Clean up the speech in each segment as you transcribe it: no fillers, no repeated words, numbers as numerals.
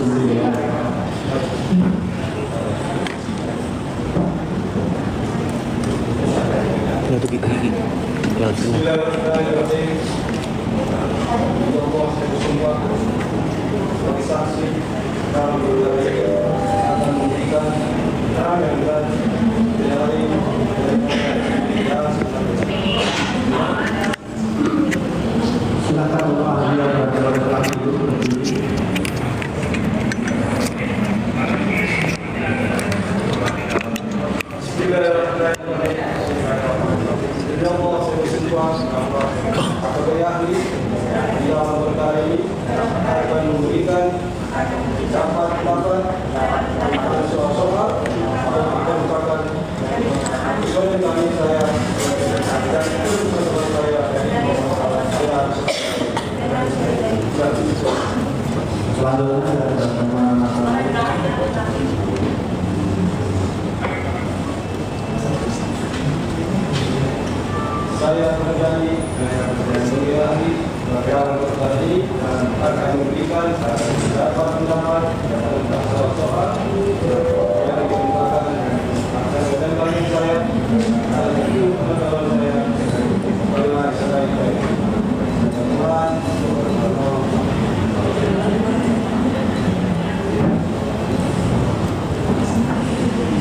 dulu ya. Untuk gigi. Jangan silakan untuk ahli yang berada di dulu. Selanjutnya ada teman saya menjadi ahli dalam tadi dan akan memberikan dapat pendapat tentang soal yang dikemukakan dan kami saya dan itu pengetahuan saya bagaimana saya teman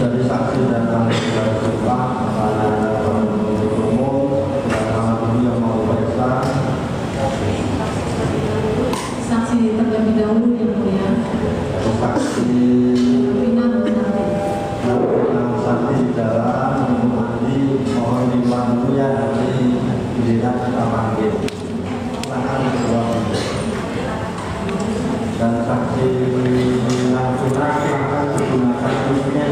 dari saksi dan ahli dari suka saksi terlebih dahulu yang mulia. saksi saksi di dalam menghormati mohon dibantu ya dari pilihan kita panggil tangan kedua dan saksi nasional akan digunakan khususnya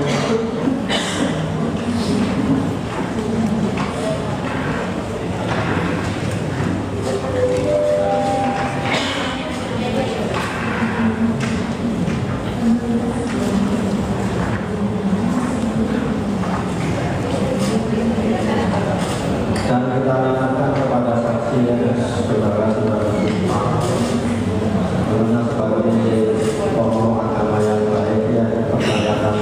dan kita ingatkan kepada saksi yang saudara-saudara karena sebagai pokok agama yang baik ya percayakan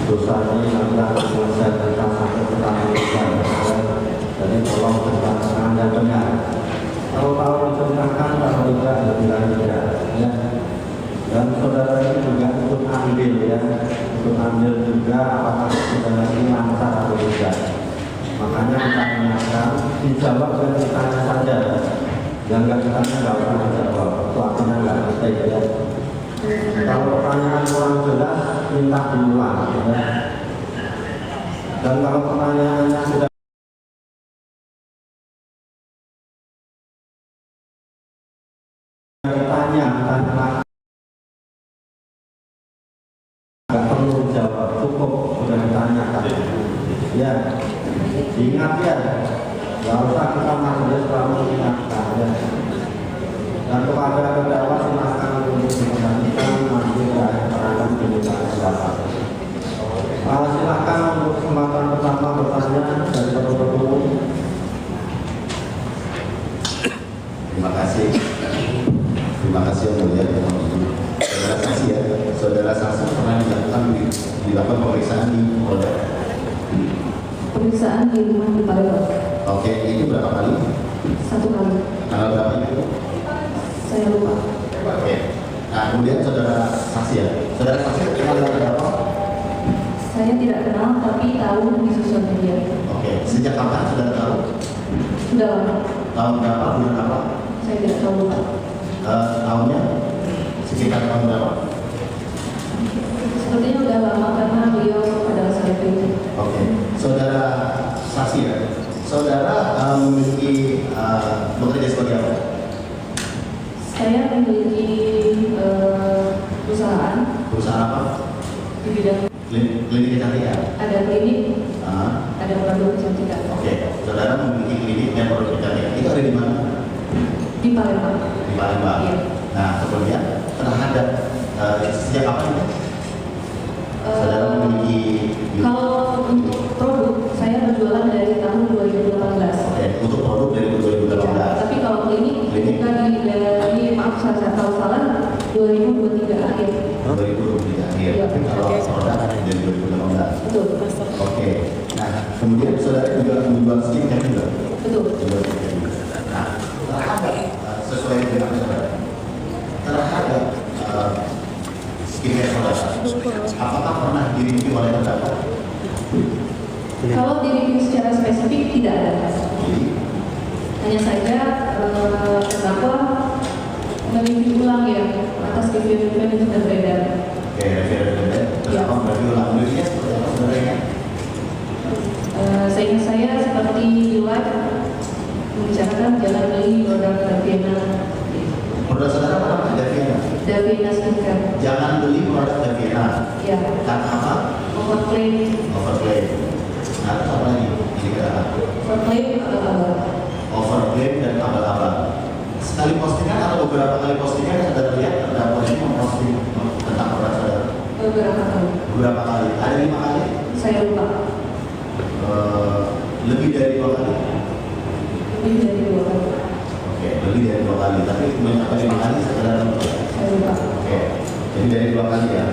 dosa ini nanti akan menyelesaikan sampai pertanyaan jadi tolong berpasangan yang benar kalau tahu menceritakan kalau tidak ya bilang tidak ya. Dan saudara ini juga ikut ambil ya ikut ambil juga apakah saudara ini lancar atau tidak. Makanya kita ingatkan dijawab dan ditanya saja yang nggak ditanya nggak usah jawab itu artinya nggak ngerti ya. Kalau pertanyaan kurang jelas minta diulang ya. Dan kalau pertanyaannya sudah ditanya nggak perlu jawab cukup sudah ditanyakan ya. Ingat ya, nggak usah kita masih selalu ingatkan ya. Dan kepada terdakwa silakan untuk memperhatikan masih ada peran diminta pendapat. Silakan untuk kesempatan pertama bertanya dari penuntut umum. Terima kasih yang mulia. Saudara saksi ya, saudara saksi pernah dilakukan pemeriksaan di Polda. Pemeriksaan di rumah di Palembang. Oke, itu berapa kali? 1 kali. Tanggal berapa itu? Saya lupa. Oke. Nah, kemudian saudara saksi ya, saudara saksi kenal dengan berapa? Saya tidak kenal tapi tahu di sosial media. Oke, sejak kapan saudara tahu? Sudah lama. Tahun berapa, bulan apa? Saya tidak tahu lupa. Tahunnya? Sekitar tahun berapa? Sepertinya sudah lama karena beliau adalah saya itu. Oke, saudara saksi ya, saudara memiliki bekerja sebagai apa? Saya memiliki perusahaan. Perusahaan apa? Di bidang Klinik kecantikan. ada klinik, ada produk kecantikan. Oke, saudara memiliki klinik dan produk kecantikan. Itu ada di mana? Di Palembang. Di Palembang. Iya. Nah, kemudian terhadap sejak kapan itu? Saudara memiliki. Kalau untuk produk, saya berjualan dari tahun 2018. Oke, untuk produk dari 2018. Ya, tapi kalau klinik, bukan dari maaf saya tahu salah, 2019 menjual skincare juga. Betul. Menjual skincare juga. Nah, terhadap sesuai dengan saudara, terhadap skincare saudara, apakah pernah direview oleh terdakwa? Kalau direview secara spesifik tidak ada. Jadi, Hanya saja terdakwa mereview ulang ya atas review-review yang sudah beredar. oke, referensi terdakwa berarti ulang reviewnya seperti apa sebenarnya? Seingat saya seperti di live membicarakan jangan beli produk Daviana. Produk saudara apa? Daviana. Daviana Skincare. Jangan beli produk Daviana. Ya, Karena apa? overclaim, Overclaim. Nah, terus apa lagi? Ini kata overclaim abal-abal. overclaim dan abal-abal. Sekali postingan atau beberapa kali postingan yang saudara lihat terdakwa ini memposting tentang produk saudara? Beberapa kali. Beberapa kali? Ada 5 kali? Saya lupa. Lebih dari 2 kali? Lebih dari 2 kali. Oke, lebih dari 2 kali. Tapi mencapai 5 kali saudara lupa. Saya lupa. Oke, jadi dari 2 kali ya.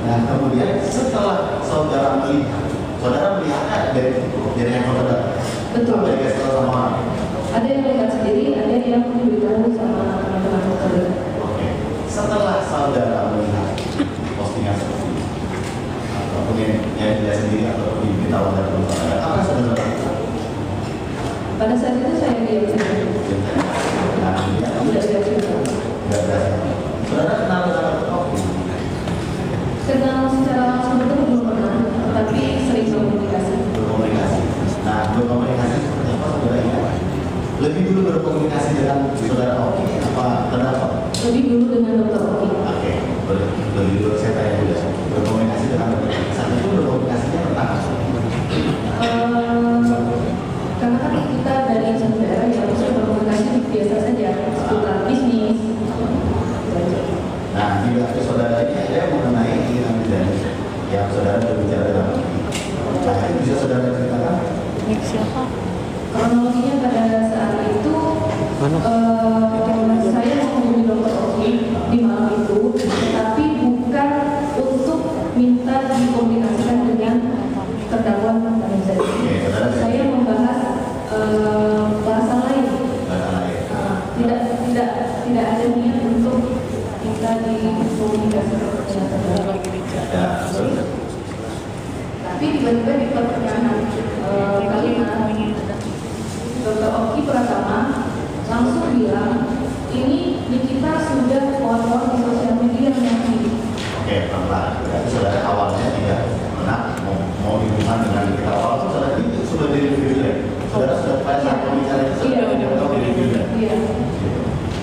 Nah, kemudian setelah saudara melihatnya dari handphone saudara. Betul. Apa dikasih tahu sama orang? Ada yang melihat sendiri, ada yang diberitahu sama teman-teman saudara. Oke. Setelah saudara melihat postingan seperti ini, ataupun yang dilihat sendiri ataupun diberitahu oleh teman saudara, apa yang saudara lakukan? Pada saat itu saya diam saja. Nah, kemudian Tidak ada cerita. tidak berhasil. Saudara kenal dengan Dr. Kenal secara langsung itu belum pernah, tapi sering komunikasi. Berkomunikasi. Nah, berkomunikasi seperti apa saudara ingat? Lebih dulu berkomunikasi dengan saudara Oki apa terdakwa? Lebih dulu dengan Dr. Oki. Oke, lebih dulu saya tanya dulu. Berkomunikasi dengan saat itu berkomunikasinya tentang apa? Karena kan kita dari insan daerah yang harusnya berkomunikasi biasa saja seputar bisnis. Nah, di waktu saudara ini ada mengenai keinginan dan yang saudara berbicara dengan Oki. Nah, itu bisa saudara ceritakan? Kronologinya pada saat itu saya menghubungi Dr. Oki di malam itu, tetapi bukan untuk minta dikomunikasikan dengan terdakwa Vanessa. Saya membahas bahasa lain. Tidak ada niat untuk minta dikomunikasikan dengan terdakwa. Tapi tiba-tiba di pertengahan kalimat Dr. Oki Pratama langsung bilang, ini Nikita sudah keluar di sosial media yang Oke, pelan-pelan. Berarti saudara awalnya tidak pernah mau dihubungkan dengan Nikita. Walaupun saudara itu sudah di-review ya. Saudara sudah pada saat pembicaraan itu sudah di-review ya. Iya.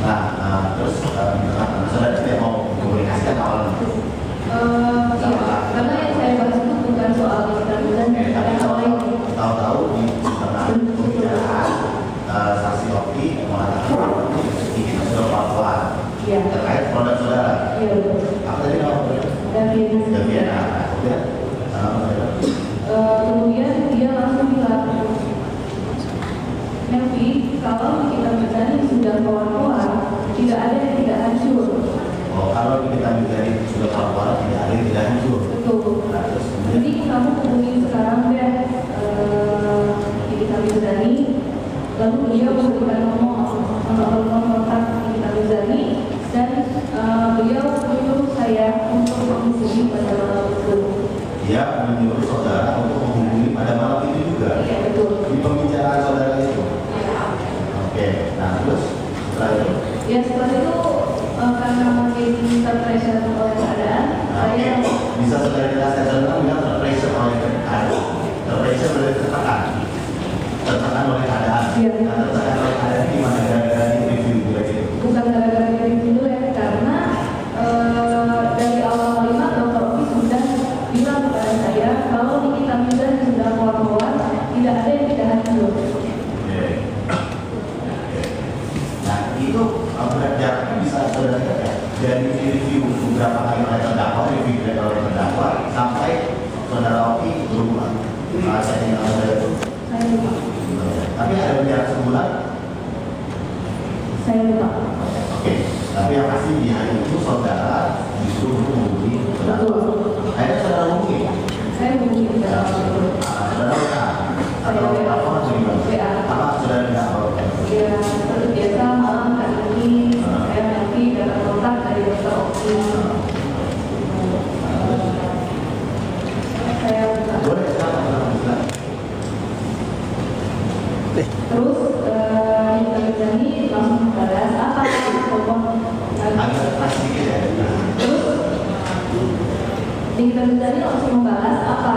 Nah, terus saudara tidak mau komunikasikan awalnya. Iya, karena yang saya bahas itu bukan soal Nikita dan hal lain. Tahu-tahu di tengah pembicaraan saksi Oki mengatakan ini sudah pelan-pelan Iya. terkait produk saudara. Iya, betul. Apa tadi nama Daviana. Daviana. Kemudian dia langsung bilang, Melvi, kalau kita Mirzani sudah keluar-keluar, tidak ada yang tidak hancur. Oh, kalau kita Mirzani sudah keluar, tidak ada yang tidak hancur. Betul. Nah, terus Jadi kamu hubungi sekarang deh Nikita Mirzani, lalu beliau memberikan nomor kontak Nikita Mirzani, dan beliau menyuruh saya untuk menghubungi pada malam itu. dia menyuruh saudara untuk menghubungi pada malam itu juga. Iya, betul. Di pembicaraan saudara itu. Oke, nah terus setelah itu. Ya setelah itu karena makin terpressure oleh keadaan, saya Bisa saudara jelaskan saudara bilang terpressure oleh keadaan. Terpressure berarti tertekan. Tertekan oleh keadaan. Iya. Nah, tertekan oleh keadaan ini mana gara-gara di review gitu. bukan gara-gara dari dulu ya, karena dari awal kalimat Dr. Oki sudah bilang kepada saya kalau Nikita Mirzani sudah keluar-keluar, tidak ada yang tidak hancur. Oke. Nah itu jaraknya bisa saudara lihat ya dari review beberapa kali oleh terdakwa, review oleh terdakwa sampai saudara Oki berubah. Saya tinggal saudara itu. Saya lupa. Tapi ada jarak sebulan. Saya lupa. Oke. Tapi yang pasti di hari itu saudara disuruh untuk menghubungi terdakwa. Akhirnya saudara hubungi. Saya hubungi terdakwa. Saudara WA atau telepon atau gimana? Nikita Mirzani langsung membalas apa?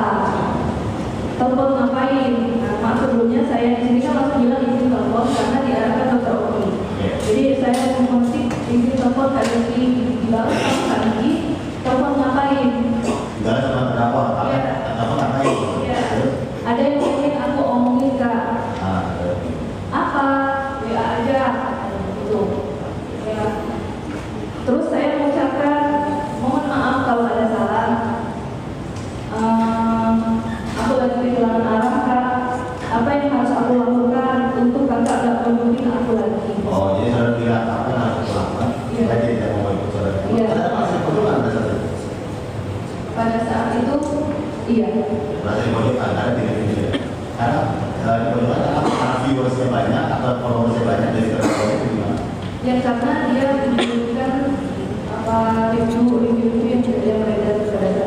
Telepon ngapain? Nah, maaf sebelumnya saya di sini kan langsung bilang izin telepon karena diarahkan dokter Oki. Jadi saya mengetik izin telepon Kak Rizky, dibalas sama Kak Rizky, telepon ngapain? Dibalas sama terdakwa, apa ngapain? Ya. Ada yang ingin aku omongin Kak. Apa? WA aja. Gitu. Ya. Terus saya mengucapkan mohon maaf kalau ada salah. Aku lagi kehilangan arah Kak. Apa yang harus aku lakukan untuk Kakak gak menghubungin aku lagi? Oh, jadi saudara bilang apa yang harus aku lakukan? Iya. Lagi tidak mau ikut saudara. Iya. Ada masih pojokan pada saat itu? Pada saat itu, iya. Masih pojokan, karena tidak. Karena di pojokan karena viewersnya banyak atau followersnya banyak dari terdakwa itu gimana? Ya karena dia menunjukkan apa review yang tidak ada beredar kepada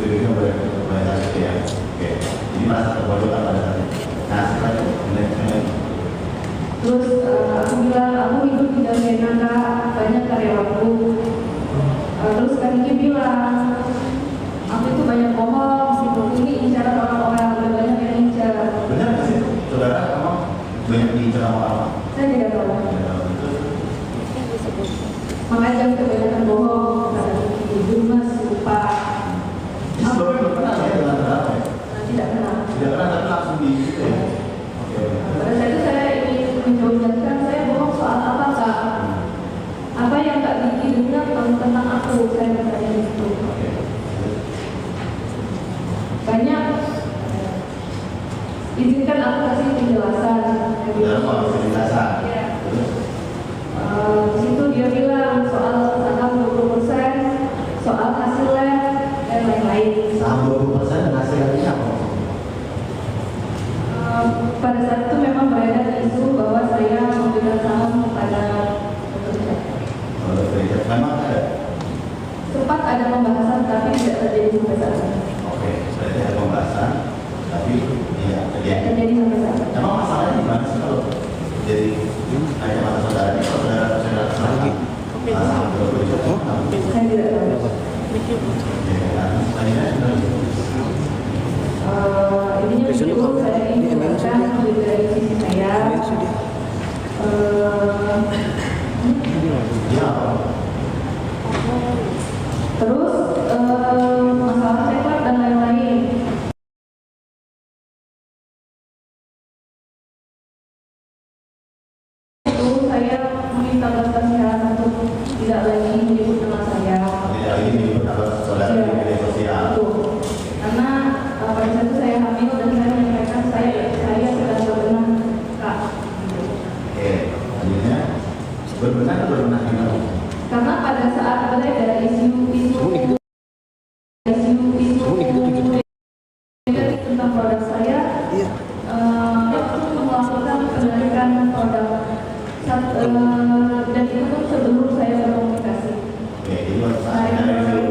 Itu berbeda gitu ya. Oke. Jadi merasa terpojokan pada saat itu. Nah, setelah itu Terus aku bilang aku hidup di Dalmena Kak, banyak karyawanku. Terus Kak Niki bilang aku itu banyak bohong, gitu. Ini incaran orang-orang, udah banyak yang incar. benar nggak sih? Saudara emang banyak diincar sama orang? Saya tidak tahu. Makanya jangan kebanyakan bohong, kata Niki, jujur mas, lupa. Sebelumnya belum pernah ya dengan terdakwa ya? Tidak kenal. Tidak pernah tapi langsung di gitu ya? Oke. Pada saat itu saya ingin menjelaskan saya bohong soal apa Kak? Apa yang Kak Niki dengar tentang aku? Saya bertanya itu. Banyak. Izinkan aku kasih penjelasan. Saudara mau kasih penjelasan? Ya. Terus? Di situ dia bilang soal saham 20%, soal hasil lab dan lain-lain. Saham 20% dan hasilnya apa? Pada saat itu memang beredar isu bahwa saya memberikan saham kepada pekerja. Memang ada? Sempat ada pembahasan tapi tidak terjadi sampai saat ini. Oke, berarti ada pembahasan, tapi tidak Tidak terjadi. terjadi sampai saat ini. Emang masalahnya di mana sih kalau jadi hanya mata saudara ini, kalau saudara saham 20%? Saya tidak tahu. Intinya itu saya ingin menjelaskan dari sisi saya. Terus masalah ceklat dan lain-lain. Itu saya meminta kasihan untuk tidak lagi menyebut nama saya. Tidak lagi menyebut nama saudara di media sosial. Betul. Karena pada saat itu saya hamil dan saya menyampaikan saya sedang berbenah Kak. Oke, selanjutnya berbenah atau berbenah gimana? Karena pada saat beredar isu negatif tentang produk saya, untuk melakukan penarikan produk dan itu pun sebelum saya berkomunikasi. Oke, ini dari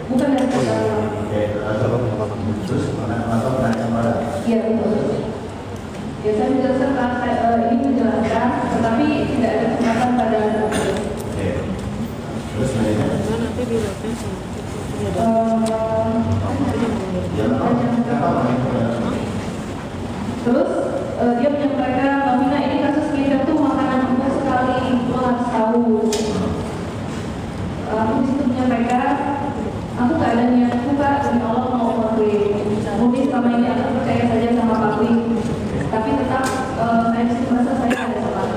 Bukan dari saya. Oke, terus atau penarikan produk? Iya betul. Ya saya menjelaskan ini menjelaskan, tetapi tidak ada kesempatan pada Oke, terus selanjutnya? Terus dia menyampaikan Mbak ini kasus kita tuh makanan empuk sekali, lo harus tahu. Aku di situ menyampaikan aku gak ada niat Kak, demi Allah mau mengakui. Mungkin selama ini aku percaya saja sama Pak Wi, tapi tetap saya di situ merasa saya ada salah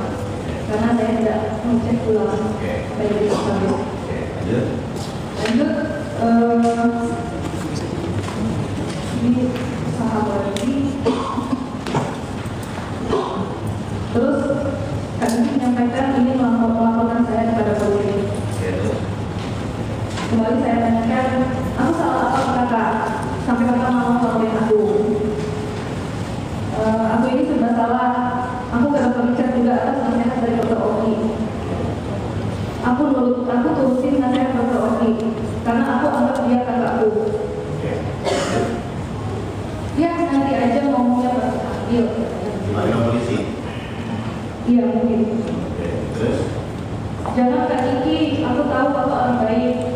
karena saya tidak mengecek ulang baik itu sampai. Lanjut ini sahabat lagi. Terus kami menyampaikan ini melaporkan saya kepada polisi. Kembali saya tanyakan, aku salah apa Kakak? Sampai Kakak mau melaporkan aku. Aku ini sudah salah. Aku gak berbicara juga atas nasihat dari Dr. Oki. Aku turutin nasihat Dr. Oki karena aku anggap dia kakakku. Ya nanti aja ngomongnya berhasil. Gimana polisi? Iya mungkin. Terus? Jangan Kak Niki, aku tahu Bapak orang baik.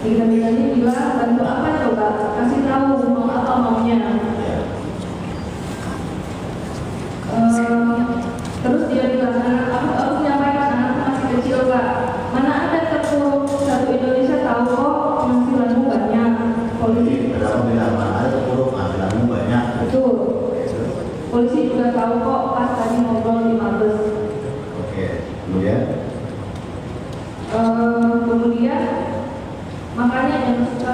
Nikita Mirzani bilang, bantu apa coba? Kasih tahu mau apa maunya. Terus dia bilang, aku harus menyampaikan anakku masih kecil Pak. Mana ada terpuruk satu Indonesia tahu kok penghasilanmu banyak. Polisi Ada bilang mana ada terpuruk penghasilanmu banyak. betul. Polisi juga tahu kok pas tadi ngobrol di Mabes. Oke, kemudian Kemudian makanya jangan suka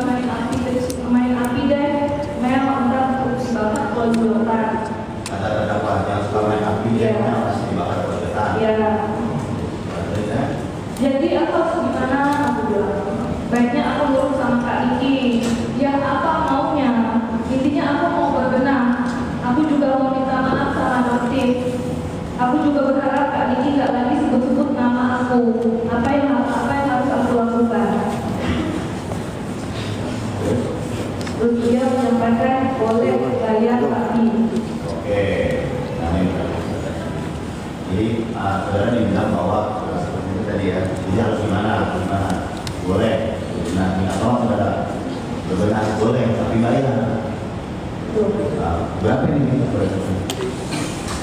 main api deh. Mel ntar terus banget kalau jualan. kata terdakwa yang suka main api dia masih dibakar bergetar. Iya. Jadi aku harus gimana? Aku bilang. Baiknya aku ngurus sama Kak Niki. Ya apa maunya? Intinya aku mau berbenah. Aku juga mau minta maaf sama Notif. Aku juga berharap Kak Niki nggak lagi sebut-sebut nama aku. Apa yang harus aku lakukan? Terus dia menyampaikan boleh bayar tapi. Oke, nah ini. Jadi saudara dibilang bahwa seperti itu tadi ya. Jadi harus gimana? Boleh. Nah, minta tolong saudara. Berbenah boleh, tapi bayar. Berapa ini?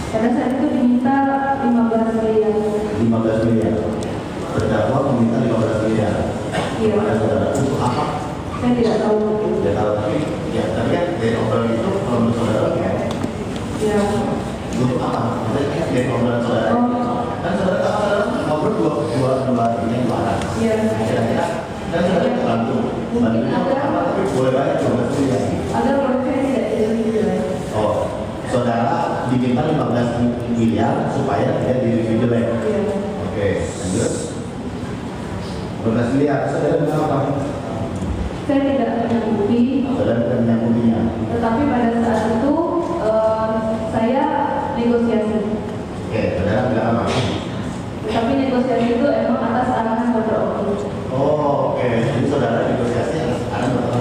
Pada saat itu diminta 15 miliar. 15 miliar. Terdakwa meminta 15 miliar. Iya. Pada saudara untuk apa? Saya tidak tahu. Ya tahu tapi kan dari obrolan itu kalau menurut saudara ya. Ya. Untuk apa? Maksudnya dari obrolan saudara. Kan saudara ngobrol dua ini arah. Iya. Kira-kira kan saudara bantu. Bantunya apa? Tapi boleh bayar 12 miliar. Agar proses tidak jelek. Oh, saudara diminta 15 miliar supaya dia direview jelek. Iya. Oke, lanjut. 15 miliar, saudara bilang apa? Saya tidak menyanggupi, Saudara tidak menyanggupinya. tetapi pada saat itu saya negosiasi. Oke, saudara bilang apa? Tapi negosiasi itu emang atas arahan Saudara Oki. Oh, oke. Jadi saudara negosiasi atas arahan berapa?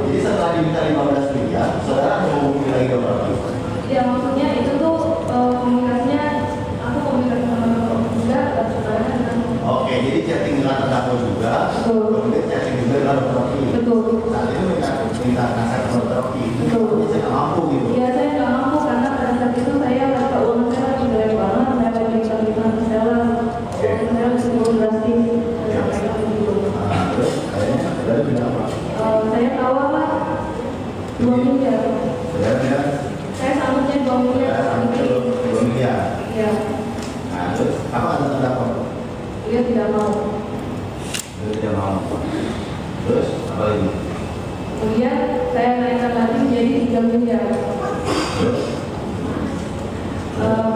Jadi setelah diminta 15 miliar, saudara mau menghubungi lagi ke berapa? Ya maksudnya itu tuh komunikasinya aku komunikasi sama Saudara Oki juga dan saudara dengan. Oke, jadi chatting dengan terdakwa juga, Betul. kemudian chatting juga dengan Rocky. Betul. Saat itu minta nasihat sama Rocky. Betul. Jadi saya nggak mampu gitu. Ya saya nggak mampu karena pada saat itu saya baca keuangan saya lagi jelek banget, saya lagi kehilangan Stella, keuangan saya masih belum drastis, dan sampai begitu. Nah, terus kayaknya saudara bilang apa? Saya tawar lah 2 miliar. Saudara bilang, Saya sanggupnya 2 miliar. saudara sampai 2 miliar. Ya, Nah, terus apa kata terdakwa? dia tidak mau. Dia tidak mau. Terus apa lagi? Kemudian saya naikkan lagi menjadi 3 miliar. Terus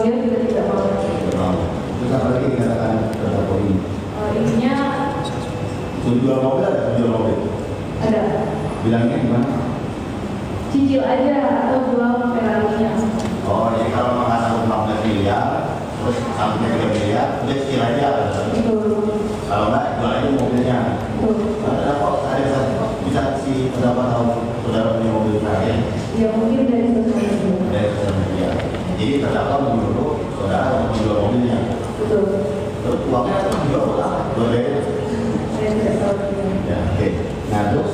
Dia juga tidak mau. tidak mau. Terus apa lagi dikatakan terdakwa ini? Intinya Suruh jual mobil ada? Suruh jual mobil? ada Bilangnya gimana? cicil aja atau jual Ferrari-nya. Oh, jadi kalau mau nggak sanggup 14 miliar, terus sampai 3 miliar, udah cicil aja. Betul. Kalau nggak, jual aja mobilnya. Betul. Ada kok, bisa si pendapat tahu saudara punya mobil Ferrari Ya mungkin dari sosial media. dari sosial media. Jadi terdakwa menyuruh saudara untuk menjual mobilnya. Betul. Terus uangnya itu dijual buat apa? Buat bayar. Saya tidak tahu. Ya, oke. Nah, terus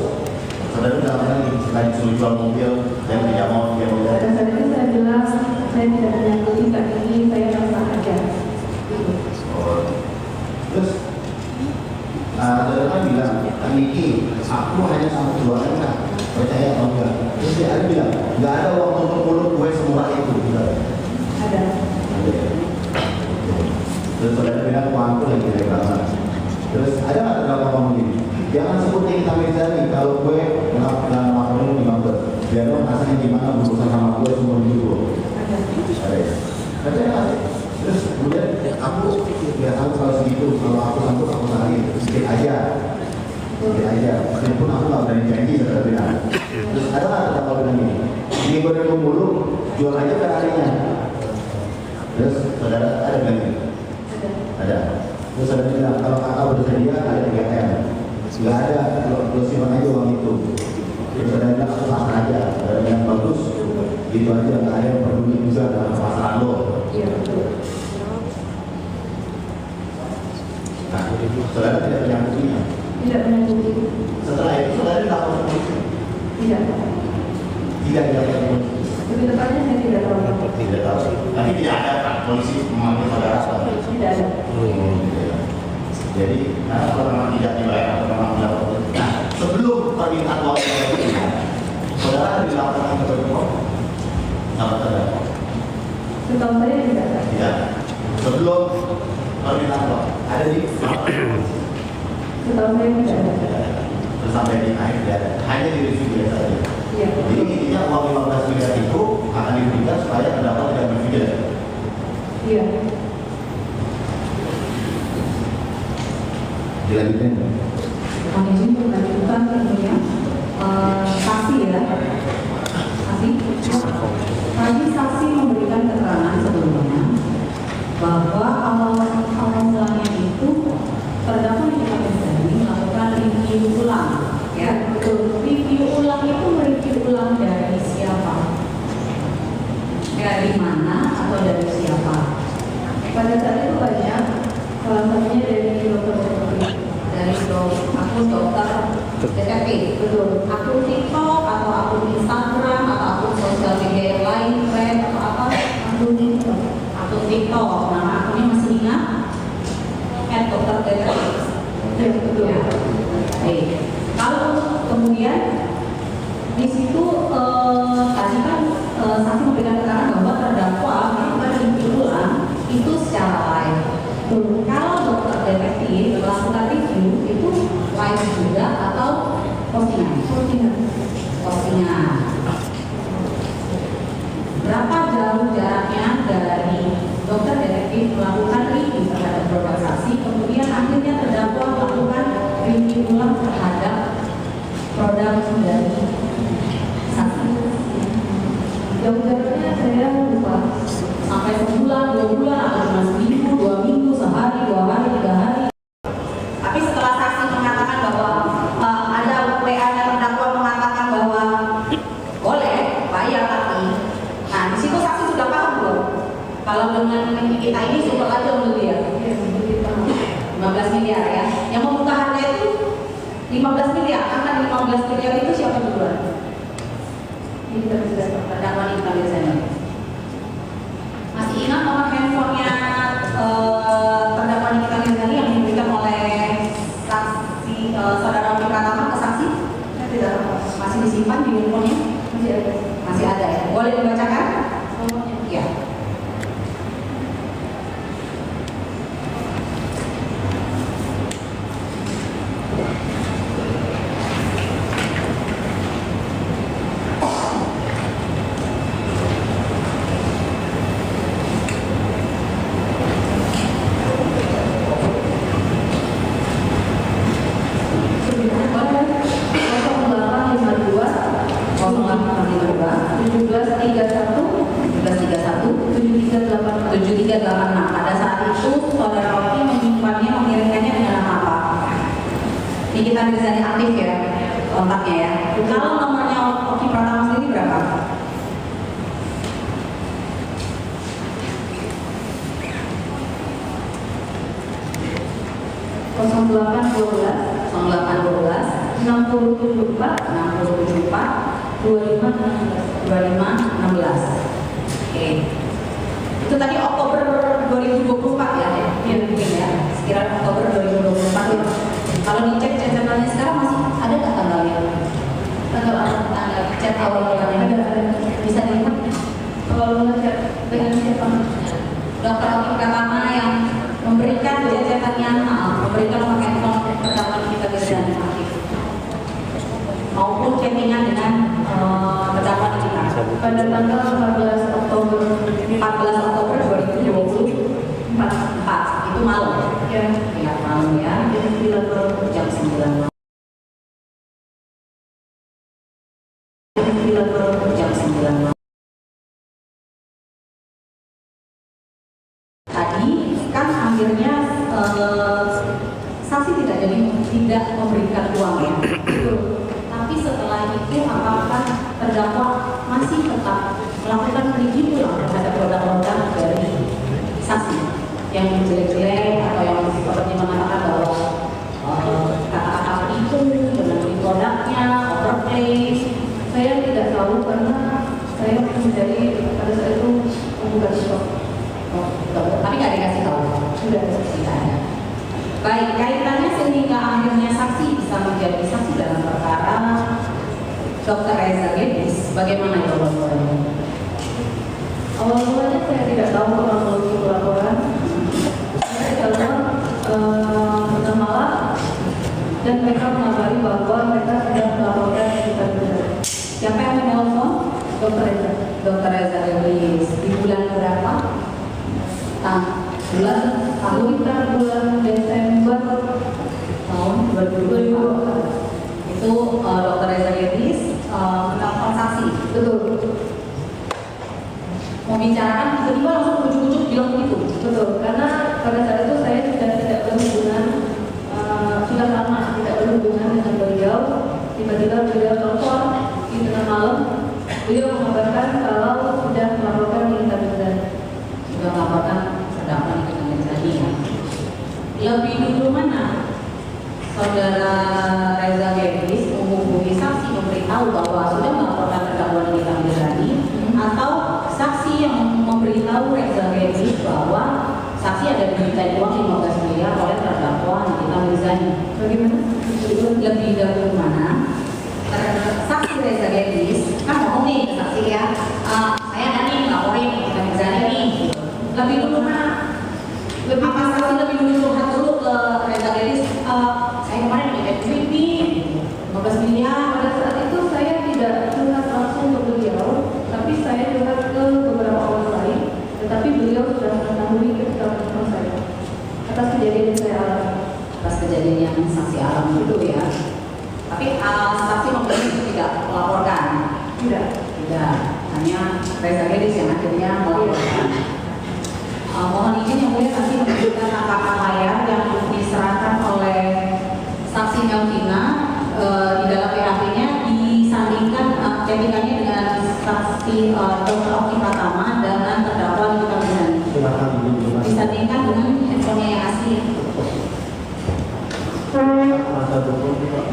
saudara bilang lagi selain suruh jual mobil dan tidak mau dia mobil. Pada saat itu saya bilang saya tidak menyanggupi Kak ini, saya rasa aja. Gitu. Oh. Terus saudara kan bilang, Kak Niki, aku hanya sama jualan kan, percaya atau enggak? Terus dia ada bilang, nggak ada uang untuk mulut gue semurah itu. Ada. Terus saudara bilang uangku lagi dari banget. Terus ada nggak terdakwa ngomong gini? Jangan sebut Nikita Mirzani kalau gue nggak makan di Mabes. Biar lo rasanya gimana berurusan sama gue semua hidup. Ada. Ada ya? Ada ya? Terus kemudian aku nggak tahu kalau segitu. Kalau aku sanggup aku cari sedikit aja. Sedikit aja. Meskipun aku nggak berani janji saudara bilang. Terus ada nggak terdakwa bilang gini? Ini gue dari mulu jual aja Ferrari-nya. Terus saudara ada bilang gini? Ada. Terus saudara bilang kalau kakak bersedia ada 3M. Nggak ada, lo simpan aja uang itu. Terus saudara bilang aku pasrah aja. Saudara bilang bagus. Gitu aja nggak ada yang peduli juga dalam pasrah lo. Iya betul. Nah, saudara tidak menyanggupinya. Tidak menyanggupi. Setelah permintaan uang itu, saudara ada dilaporkan ke Bepom? Apa terdakwa? Setahu saya tidak ada. Tidak. Sebelum permintaan uang ada di Setahu saya tidak ada. terus sampai di akhir tidak ada. Hanya di review biasa saja. Iya. Jadi intinya uang 15 miliar itu akan diberikan supaya terdakwa tidak berpikir. Iya. Dilanjutkan. Mohon izin untuk melanjutkan tentunya saksi ya. Saksi. Tadi saksi memberikan keterangan sebelumnya bahwa awal mulanya itu terdakwa Nikita Mirzani melakukan review ulang, ya betul. Review ulang itu mereview ulang dari siapa? Dari mana atau dari siapa? Pada saat itu banyak, salah satunya dari akun dokter detektif, betul. Akun TikTok atau akun Instagram atau akun sosial media yang lain, Thread atau apa? Akun TikTok. Nama akunnya masih ingat? @dokter detektif. Ya, betul. Baik. Kalau kemudian di situ tadi kan saksi memberikan keterangan bahwa terdakwa melakukan review ulang itu secara live. Kalau dokter detektif melakukan review itu live juga atau postingan? Postingan. Berapa jauh jaraknya dari dokter detektif melakukan review terhadap produk saksi, kemudian akhirnya terdakwa melakukan review ulang terhadap produk dari saksi? Jauh jaraknya saya lupa. Sampai sebulan, 2 bulan, atau cuma seminggu, 2 minggu, sehari, 2 hari, 3 hari. Tapi setelah saksi mengatakan bahwa ada WA yang terdakwa mengatakan bahwa boleh bayar tapi, nah di situ saksi sudah paham belum? Kalau dengan kita ini super aja untuk dia 15 miliar ya. Yang membuka harga itu 15 miliar. Karena 15 miliar itu siapa duluan? Ini kita bisa terdakwa Nikita Mirzani. Masih ingat nomor handphonenya terdakwa Nikita Mirzani yang diberikan oleh saksi saudara Oki Pratama ke saksi? Tidak. Masih disimpan di handphonenya? Masih ada. Masih ada ya. Boleh dibacakan? Ya. Pada saat itu saudara Oki menyimpannya, mengirimkannya dengan nama apa? Nikita Mirzani aktif ya kontaknya ya. Kalau nomornya Oki Pratama sendiri berapa? Kosong 0812 6074 2516. Oke. Itu tadi Oktober 2024 ya, yang mungkin ya, sekiranya Oktober 2024 itu. Kalau dicek catatannya sekarang masih ada nggak tanggalnya? Tanggal chat awal mulanya ada. Bisa dilihat Kalau ngechat dengan siapa? Dokter Oki Pratama yang memberikan jajatannya, memberikan nomor handphone terdakwa Nikita Mirzani aktif, maupun chattingan dengan terdakwa Nikita Pada tanggal 14 Oktober 2024 itu malam ya, ya malam ya jam 9 malam. jam 9 malam. Jam 9 malam. Tadi kan akhirnya saksi tidak memberikan uang ya. Tapi setelah itu apakah terdakwa masih tetap melakukan review ulang terhadap produk-produk dari saksi yang jelek-jelek atau yang seperti mengatakan bahwa kata-kata penipu dengan produknya, overplay? Saya tidak tahu karena saya menjadi pada saat itu membuka shop. Tapi nggak dikasih tahu. Sudah Tidak ada. Baik, kaitannya sehingga akhirnya saksi bisa menjadi saksi dalam perkara Bagaimana itu awal mulanya? Awal mulanya saya tidak tahu kronologi pelaporan. Saya telepon tengah malam dan mereka mengabari bahwa mereka sudah melaporkan kita benar. Siapa yang menelpon? Dokter Reza. Dokter Reza Delis. Di bulan berapa? Bulan Sekitar bulan Desember tahun 2024. Itu Dokter Reza Delis menelpon saksi. betul. Membicarakan tiba-tiba langsung ujuk-ujuk bilang begitu. Betul, karena pada saat itu saya sudah tidak berhubungan, sudah lama tidak berhubungan dengan beliau. Tiba-tiba beliau telepon di tengah malam, beliau mengabarkan kalau sudah melaporkan Nikita Mirzani. Sudah melaporkan terdakwa Nikita Mirzani ya. Lebih dulu mana saudara Reza Delis menghubungi saksi memberitahu bahwa sudah melaporkan terdakwa Nikita Mirzani, atau saksi yang memberitahu Reza Delis bahwa saksi ada dimintai uang 15 miliar oleh terdakwa Nikita Mirzani? Bagaimana? Lebih dahulu mana saksi Reza Delis kan ngomong nih ke saksi ya, saya ada nih laporin Nikita Mirzani nih. Lebih dulu mana? Apa saksi lebih dulu curhat dulu ke Reza Delis? Saya kemarin dapat duit nih 15 miliar. Pada saat itu saya tidak curhat langsung ke beliau, tapi saya curhat ke beberapa orang lain. Tetapi beliau sudah mengetahui ketika menelpon saya atas kejadian yang saya alami. Atas kejadian yang saksi alami itu ya. Tapi saksi memilih tidak melaporkan. Tidak, hanya Reza Delis yang akhirnya melaporkan. Mohon izin yang mulia nanti menunjukkan angka layar yang diserahkan oleh saksi Melvina di dalam PAP-nya, disandingkan chattingannya dengan saksi Dr. Oki Pratama dengan terdakwa Nikita Mirzani. Silakan ditunjukkan. Disandingkan dengan handphonenya yang asli. Masa dukung Pak.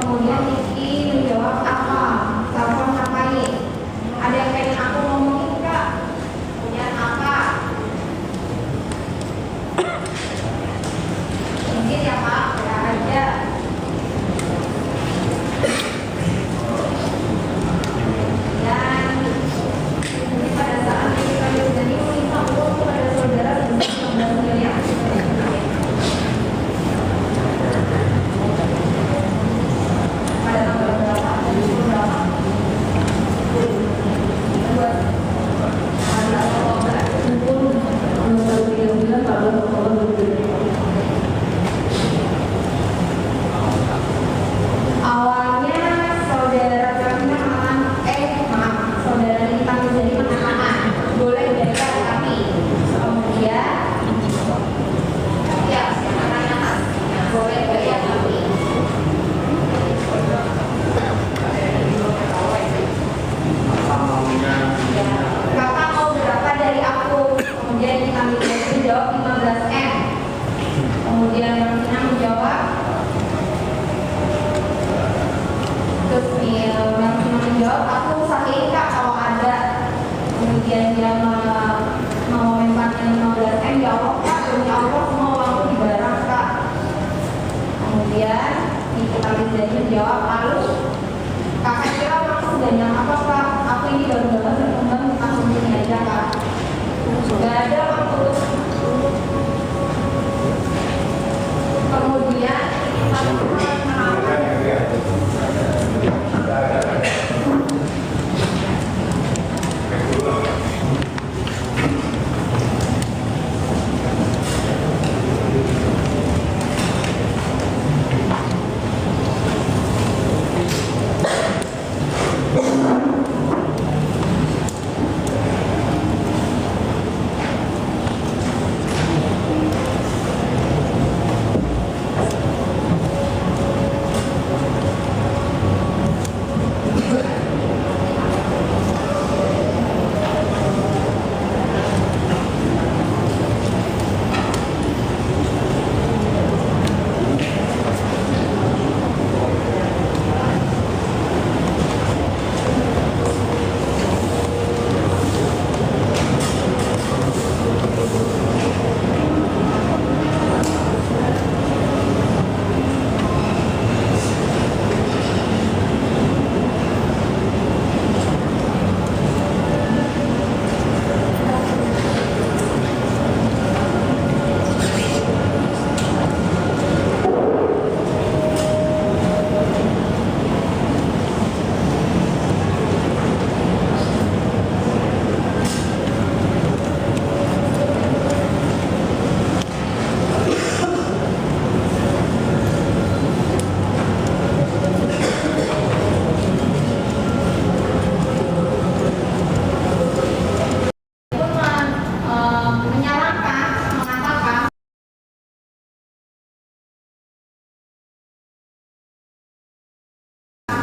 Kemudian Niki menjawab apa? Telepon ngapain? Ada yang pengen aku ngomongin nggak? Kemudian apa? Mungkin ya Pak, ya aja. Dan ini pada saat Nikita Mirzani meminta uang kepada saudara sebesar 15 miliar. Pada Rizani menjawab, lalu kakak kira maksud dan yang apa Pak? Aku ini baru dapat berkembang tahun ini aja Kak. Gak ada waktu. Kemudian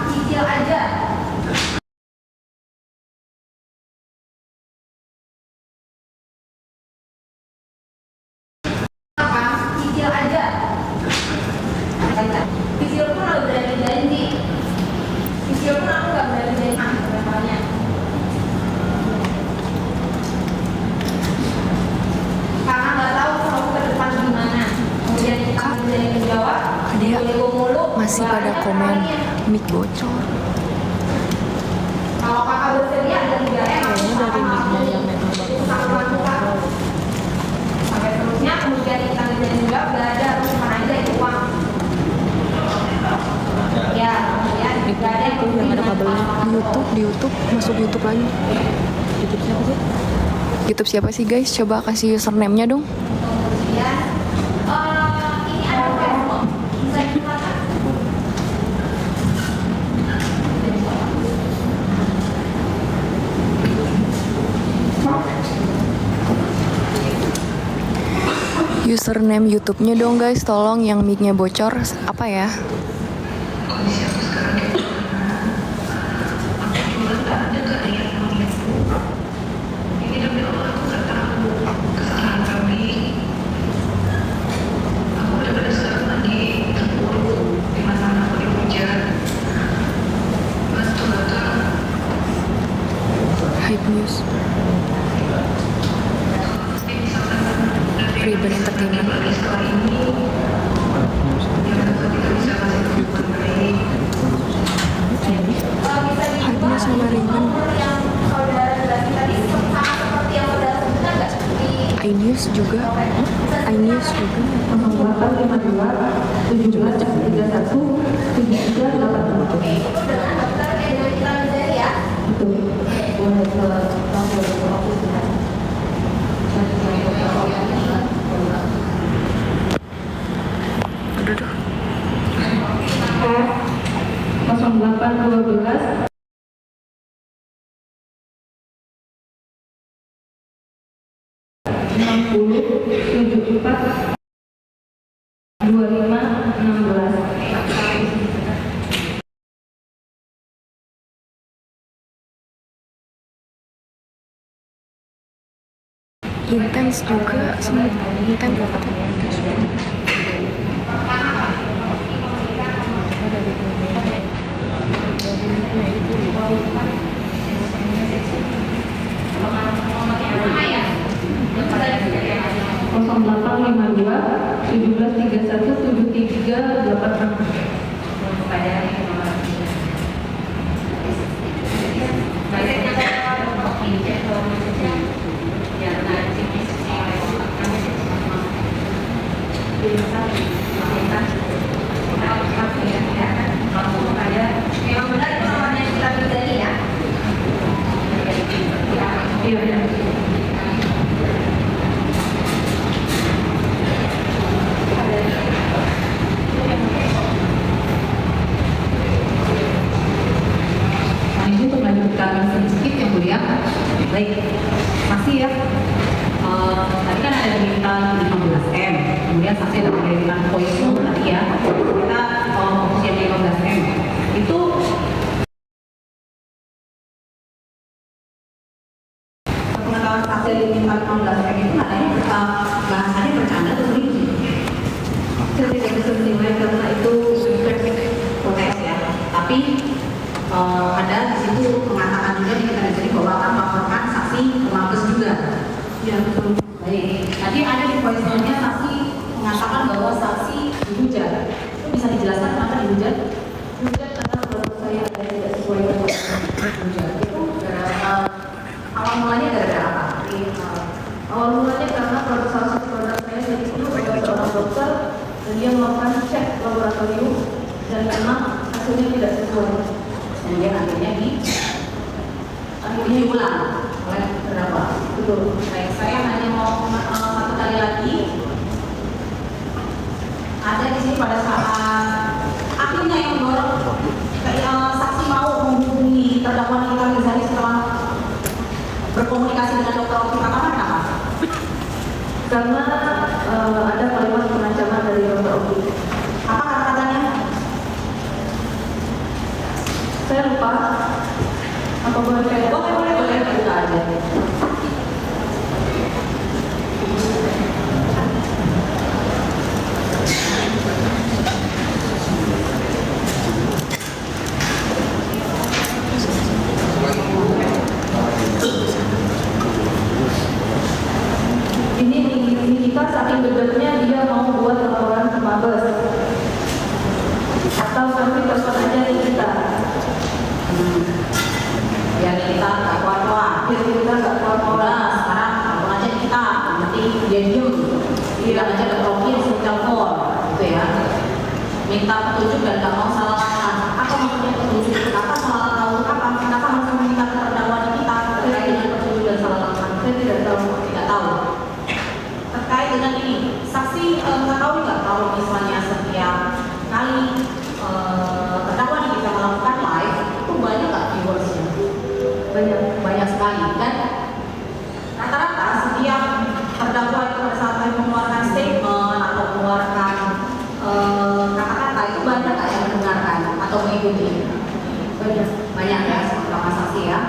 cicil aja. Cicil aja. Cicil pun aku berani janji. Cicil pun aku gak berani janji sebenarnya. Karena nggak tahu kalau ke depan gimana. Kemudian kita menjawab. Ada masih pada komen mic bocor. Kalau kakak bersedia dan 3M Kayaknya dari mic-nya yang memang bakal sampai terusnya kemudian kita juga gak ada cuma aja itu uang. Ya, kemudian gak ada itu yang ada kabelnya di YouTube masuk YouTube lagi. YouTube siapa sih? YouTube siapa sih guys? Coba kasih username-nya dong. kemudian ini ada Facebook bisa digunakan. Username YouTube-nya dong guys, tolong yang mic-nya bocor apa ya? Hype News, Ribbon Entertainment. Hype News sama Ribbon. iNews juga. iNews juga. 0852 1731 7386. Oke, itu dengan dokter Endolita Rizani ya. Betul. Boleh ke langsung ke office ya. Aduh, aduh. 0812 60 74 25 16. Intens juga sama intens berapa tuh? Dua 1731 7386. sedikit yang mulia. Baik, masih ya. Tadi kan ada permintaan 15M, kemudian saksi ada permintaan voice note tadi ya. Kita fokus yang 15M. Itu pengetahuan saksi yang diminta 15M itu katanya bahasannya bercanda atau serius? Saya tidak bisa menilai karena itu Konteks ya. Tapi ada di situ mengatakan juga di kita jadi bahwa akan melaporkan saksi ke Mabes juga. ya betul. Baik, tadi ada di voice note-nya saksi mengatakan bahwa saksi dihujat. Itu bisa dijelaskan kenapa dihujat? Hujat karena menurut saya ada yang tidak sesuai dengan Dihujat itu awal mulanya gara-gara apa? awal mulanya karena salah satu produk saya jadi itu adalah seorang dokter dan dia melakukan cek laboratorium dan memang hasilnya tidak sesuai. Kemudian akhirnya diulang oleh terdakwa. Betul. Baik, saya hanya mau satu kali lagi. Ada di sini pada saat akhirnya yang mendorong saksi mau menghubungi terdakwa Nikita Mirzani setelah berkomunikasi dengan dokter Oki Pratama, kenapa? Karena ada kalimat pengancaman dari dokter Oki. Apa kata-katanya? Saya lupa. Apa boleh saya? Boleh buka aja. Ini kita saking gedenya dia mau buat laporan ke Mabes. Atau nanti telepon aja di kita. Biar kita nggak kuat-kuat. Biar kita nggak Udah, sekarang telepon aja kita. Nanti dia diem. Bilang aja dokter Oki disuruh telepon, gitu ya. Minta petunjuk dan nggak mau salah langkah. Apa maksudnya petunjuk? Kenapa salah tahu? Kenapa harus meminta terdakwa di kita terkait dengan petunjuk dan salah langkah? Saya tidak tahu. Tidak tahu. Terkait dengan ini, saksi mengetahui nggak kalau misalnya setiap kali terdakwa di kita melakukan live itu banyak nggak viewersnya? Banyak sekali. Dan rata-rata setiap terdakwa itu pada saat mengeluarkan statement atau mengeluarkan kata-kata itu banyak nggak yang mendengarkan atau mengikuti? Banyak ya, sama saksi ya.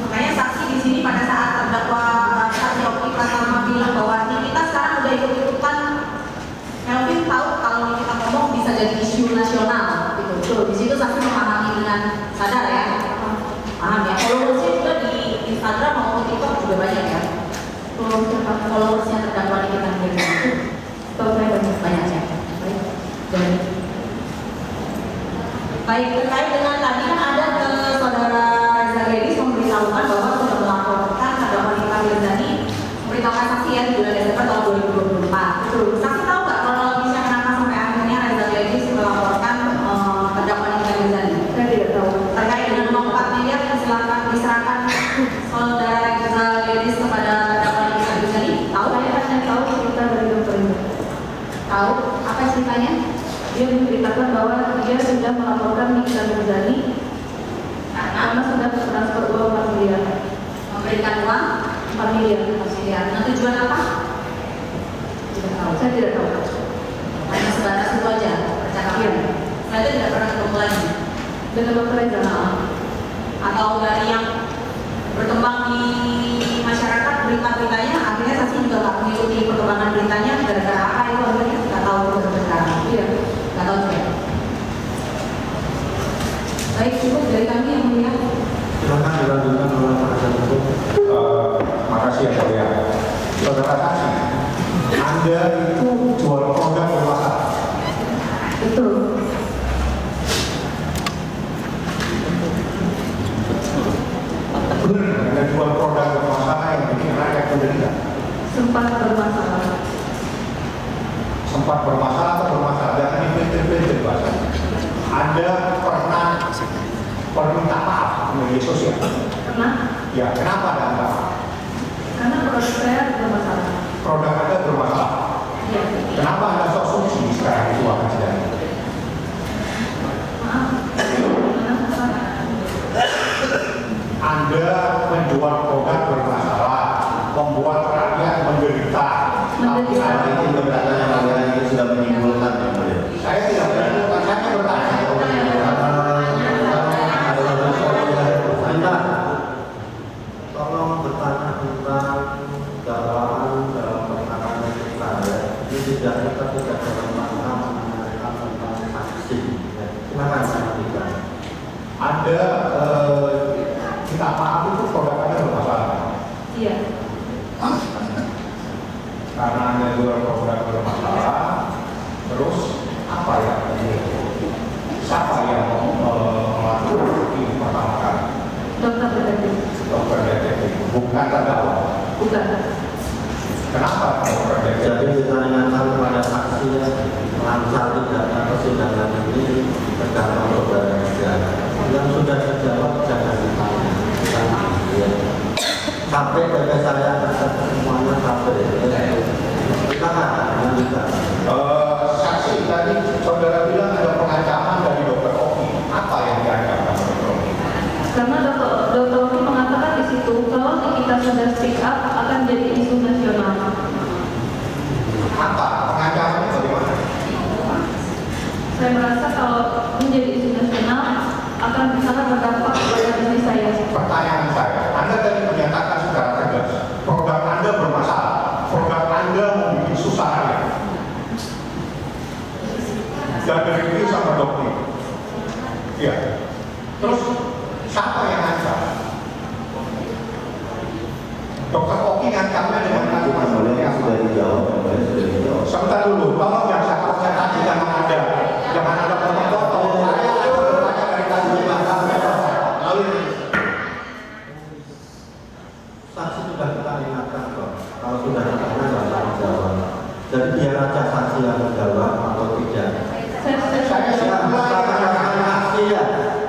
Makanya saksi di sini pada saat terdakwa saksi Oki Pratama bilang bahwa kita sekarang udah ikut-ikutan. Melvin tahu kalau kita ngomong bisa jadi isu nasional, gitu. Tuh, di situ saksi memahami dengan sadar ya. Paham ya. Followersnya juga di Instagram maupun TikTok juga banyak ya. Followersnya terdakwa di kita banyak ya. Baik, terkait dengan tadi kan ada ke saudara Reza Gedis memberitahukan bahwa sudah melaporkan terdakwa Nikita Mirzani memberitahukan saksi ya di bulan Desember tahun 2024. Betul. Saksi tahu nggak kronologisnya kenapa sampai akhirnya Reza Gedis melaporkan terdakwa Nikita Mirzani? Saya tidak tahu. Terkait dengan uang 4 miliar yang diserahkan saudara Reza Gedis kepada terdakwa Nikita Mirzani? Tahu? Saya hanya tahu cerita dari dokter ini. Tahu? Apa ceritanya? Dia menceritakan bahwa dia sudah melaporkan Nikita Mirzani karena sudah transfer uang 4 miliar. Memberikan uang 4 miliar. Nah, tujuan apa? Tidak tahu. Saya tidak tahu. Hanya sebatas itu aja percakapan. Iya. Setelah itu tidak pernah ketemu lagi. Dengan dokter Reza. Atau dari yang berkembang di masyarakat berita-beritanya, akhirnya saksi juga nggak mengikuti perkembangan beritanya gara-gara apa itu akhirnya nggak tahu sampai sekarang. Iya. Nggak tahu juga. Baik, cukup dari kami yang mulia. Silakan dilanjutkan oleh penasihat hukum. Makasih ya Mulia. Saudara saksi, Anda itu jual produk bermasalah. Betul. Benar, Anda jual produk bermasalah yang bikin rakyat menderita. Sempat bermasalah. Sempat bermasalah atau bermasalah, jangan dipintir-pintir bahasanya. Anda pernah minta maaf di media sosial. Pernah? Ya, kenapa Anda minta maaf? Karena produk saya bermasalah. Produk Anda bermasalah. Iya. Kenapa Anda sok suci sekarang itu akan sedang? Maaf. Kenapa? ada minta maaf itu produk Anda bermasalah. Iya. Karena Anda jual produk bermasalah, terus apa yang siapa yang melakukan ini pertama kali? Dokter detektif. Dokter detektif, bukan terdakwa. Bukan. Kenapa dokter detektif? Jadi kita ingatkan kepada saksi yang lancar tidaknya persidangan ini tergantung saudara negara. Yang sudah terjawab jangan ditanya. Sampai dari saya semuanya sampai. Kita kan lanjutkan. Saksi tadi saudara bilang ada pengancaman dari dokter Oki. Apa yang diancam dokter Oki? Karena dokter Oki mengatakan di situ kalau kita sudah speak up akan jadi isu nasional. Apa pengancamannya bagaimana? Saya merasa kalau menjadi isu nasional akan sangat berdampak kepada diri saya. Pertanyaan saya, Anda tadi menyatakan secara tegas produk Anda bermasalah, produk Anda membuat susah rakyat. Dan direview sama dokter. Iya. Terus siapa yang ngancam? Dokter Oki ngancamnya dengan kalimat seperti apa? Sudah dijawab. Sebentar dulu, tolong yang saya tadi jangan ada potong-potong. Saya bertanya dari tadi. Saksi sudah kita ingatkan kok. Kalau sudah ditanya nggak usah dijawab. Jadi biar aja saksi yang menjawab atau tidak. Saya Katakan saksi ya.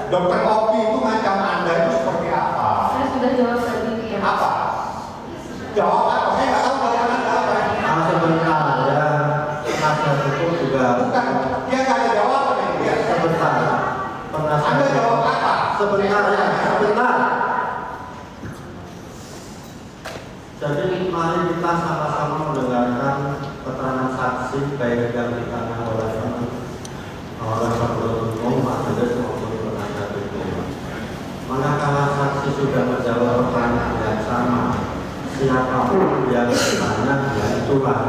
Dokter Oki itu ngancam Anda itu seperti apa? Saya sudah jawab tadi. Ya. Apa? Jawab apa? Saya nggak tahu jawaban Anda apa. Sebentar ya. Penasihat hukum juga. Bukan, dia nggak ada jawaban ya. Sebentar. Anda jawab apa? Sebentar ya. Sebentar. Jadi mari kita sama-sama mendengarkan keterangan saksi baik yang ditanya oleh penuntut umum, majelis maupun penasihat hukum. Manakala saksi sudah menjawab pertanyaan yang sama, siapapun yang ditanya, ya itulah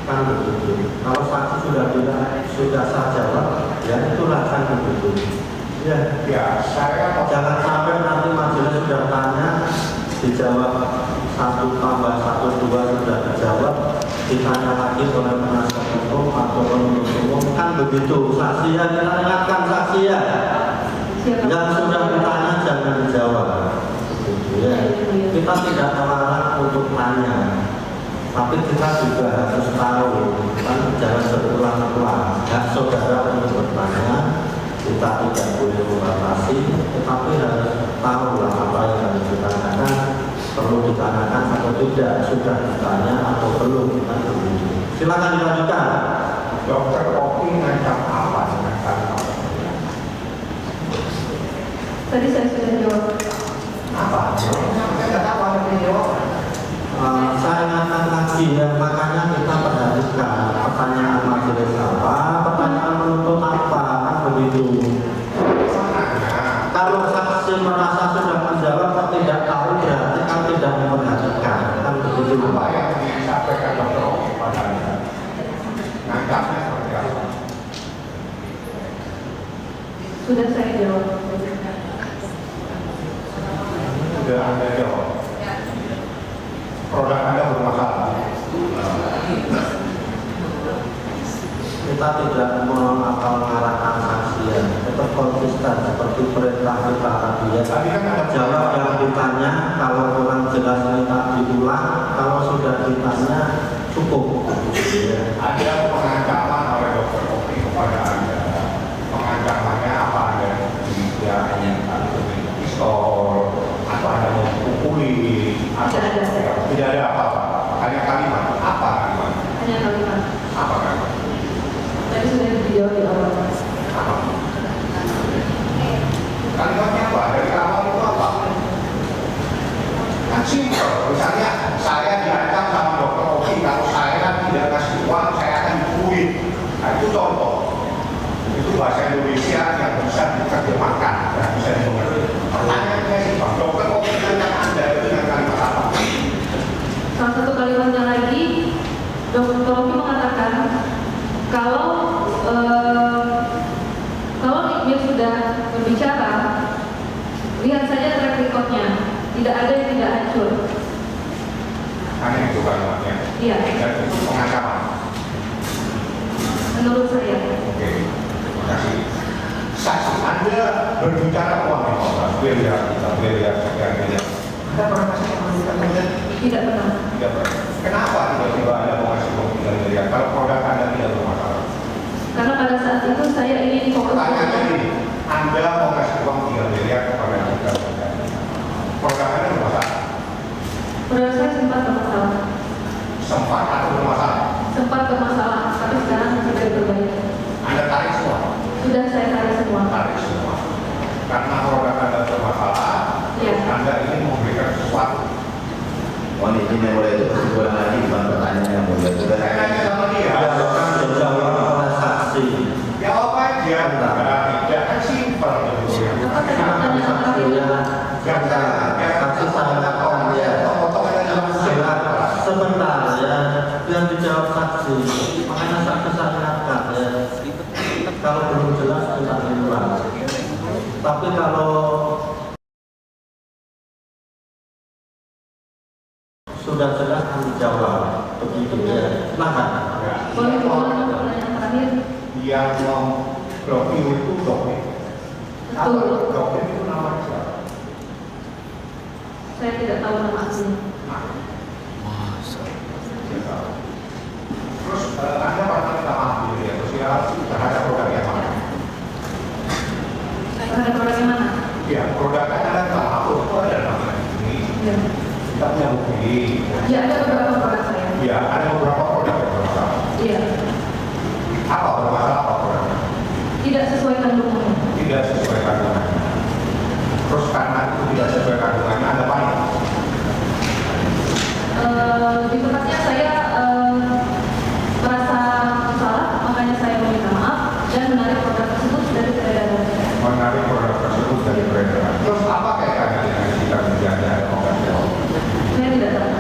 kan begitu. Kalau saksi sudah bilang sudah saya jawab, ya itulah kan begitu. Ya, Saya jangan sampai nanti majelis sudah tanya, dijawab 1 tambah 1 2 sudah dijawab, ditanya lagi oleh penasihat hukum atau penuntut umum, kan begitu. Saksi ya, kita ingatkan saksi ya. Yang sudah ditanya jangan dijawab. Ya. Kita tidak melarang untuk tanya, tapi kita juga harus tahu, kan jangan berulang-ulang. Hak saudara untuk bertanya, kita tidak boleh membatasi, tetapi harus tahu lah apa yang harus ditanyakan, perlu ditanyakan atau tidak, sudah ditanya atau belum. Kan begitu. Silakan dilanjutkan. Dokter Oki ngancam apa dengan kalimat? Tadi saya sudah jawab. Apa? Saya nggak tahu ada jawaban. Saya ingatkan lagi ya, makanya kita perhatikan pertanyaan majelis apa, pertanyaan penuntut apa, kan begitu. Kalau saksi merasa sudah menjawab atau tidak tahu, berarti kan tidak memperhatikan, kan begitu. Apa yang disampaikan dokter Oki pada Anda? Ngancamnya seperti apa? Sudah saya jawab. Sudah Anda jawab. Produk Anda bermasalah. Kita tidak mengarahkan saksi ya, tetap konsisten seperti perintah kita tadi ya. Tadi kan ada Jawab yang ditanya, kalau kurang jelas minta diulang, kalau sudah ditanya cukup. Ya. ada pengancaman oleh dokter Oki kepada Anda. Pengancamannya apa? Anda dia pistol atau Anda mau pukuli atau tidak ada apa-apa. Hanya kalimat. Apa kalimat? Hanya kalimat. Apa kalimat? Tadi sudah dijawab di awal. Apa? Kalimatnya apa? Dari awal itu apa? Kan simpel. Misalnya saya diancam sama dokter Oki, kalau saya tidak kasih uang saya akan dipukuli. Nah itu contoh. Itu bahasa Indonesia yang bisa diterjemahkan dan bisa dimengerti. Pertanyaannya simpel. Dokter Oki mengancam Anda itu dengan kalimat apa? Salah satu kalimatnya lagi, Dokter Oki mengatakan kalau dia sudah berbicara, Lihat saja track recordnya, tidak ada yang tidak hancur. Hanya itu kalimatnya. Iya, Dan itu pengancaman. menurut saya. Oke, terima kasih. Saksi Anda berbicara uang yang Pak, miliar, sekian miliar. Anda pernah kasih uang miliar? Tidak pernah. Tidak pernah. Kenapa tiba-tiba Anda mau kasih uang 3 miliar? Kalau produk Anda tidak bermasalah. Karena pada saat itu saya ingin fokus. Pertanyaannya ini, Anda mau kasih uang 3 miliar kepada kita. Produk Anda bermasalah? Produk saya sempat bermasalah. Sempat atau bermasalah? Sempat bermasalah, tapi sekarang sudah berbaik. Anda tarik semua? Sudah saya tarik semua. Tarik semua. Karena produk Anda bermasalah, Ya. Anda ingin memberikan sesuatu. Mohon izin yang boleh itu kesimpulan lagi bukan pertanyaan yang boleh. Sudah Saya nanya sama dia. Dialogkan dijawab oleh saksi. Jawab aja. Tidak kan simpel. Apa tadi pertanyaan terakhir? Saksi saya katakan dia. Sebentar ya, yang dijawab saksi. Makanya saksi saya ingatkan ya. Kalau belum jelas tidak diulang. Tapi kalau sudah jelas akan dijawab. Begitu ya. Silahkan. Boleh diulang pertanyaan terakhir? Yang blokir itu blokir. Betul. Blokir itu namanya siapa? Saya tidak tahu nama aslinya. Terus Anda pernah minta maaf gitu ya, sosial terhadap produk yang mana? Terhadap produk yang mana? Ya, produk Anda minta maaf, itu ada namanya ini. Ya. Kita punya bukti. Ya, ada beberapa produk saya. Ya, ada beberapa produk yang bermasalah. Iya. Apa bermasalah apa produknya? Tidak sesuai kandungannya. Tidak sesuai kandungan. Terus karena itu tidak sesuai kandungannya, Anda panik. Di tempatnya saya merasa salah, makanya saya meminta maaf dan menarik produk tersebut dari peredaran. Menarik produk tersebut dari peredaran. Terus apa kaitannya dengan kita menjaga obat jauh? Saya tidak tahu.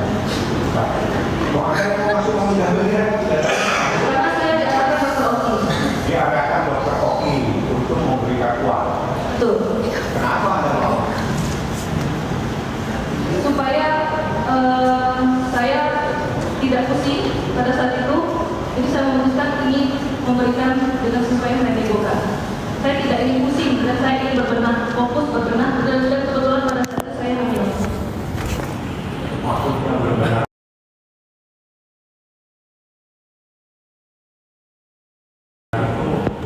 Kok Anda mau masuk menjaga tidak tahu? Karena saya diarahkan dokter Oki. Diadakan dokter Oki untuk memberikan uang. Betul. Kenapa Anda mau? Supaya saya tidak pusing pada saat itu, jadi saya memutuskan ingin memberikan dengan sesuai yang saya negokan. Saya tidak ingin pusing dan saya ingin berbenah, fokus berbenah dan kebetulan pada saat itu saya hamil. Maksudnya benar-benar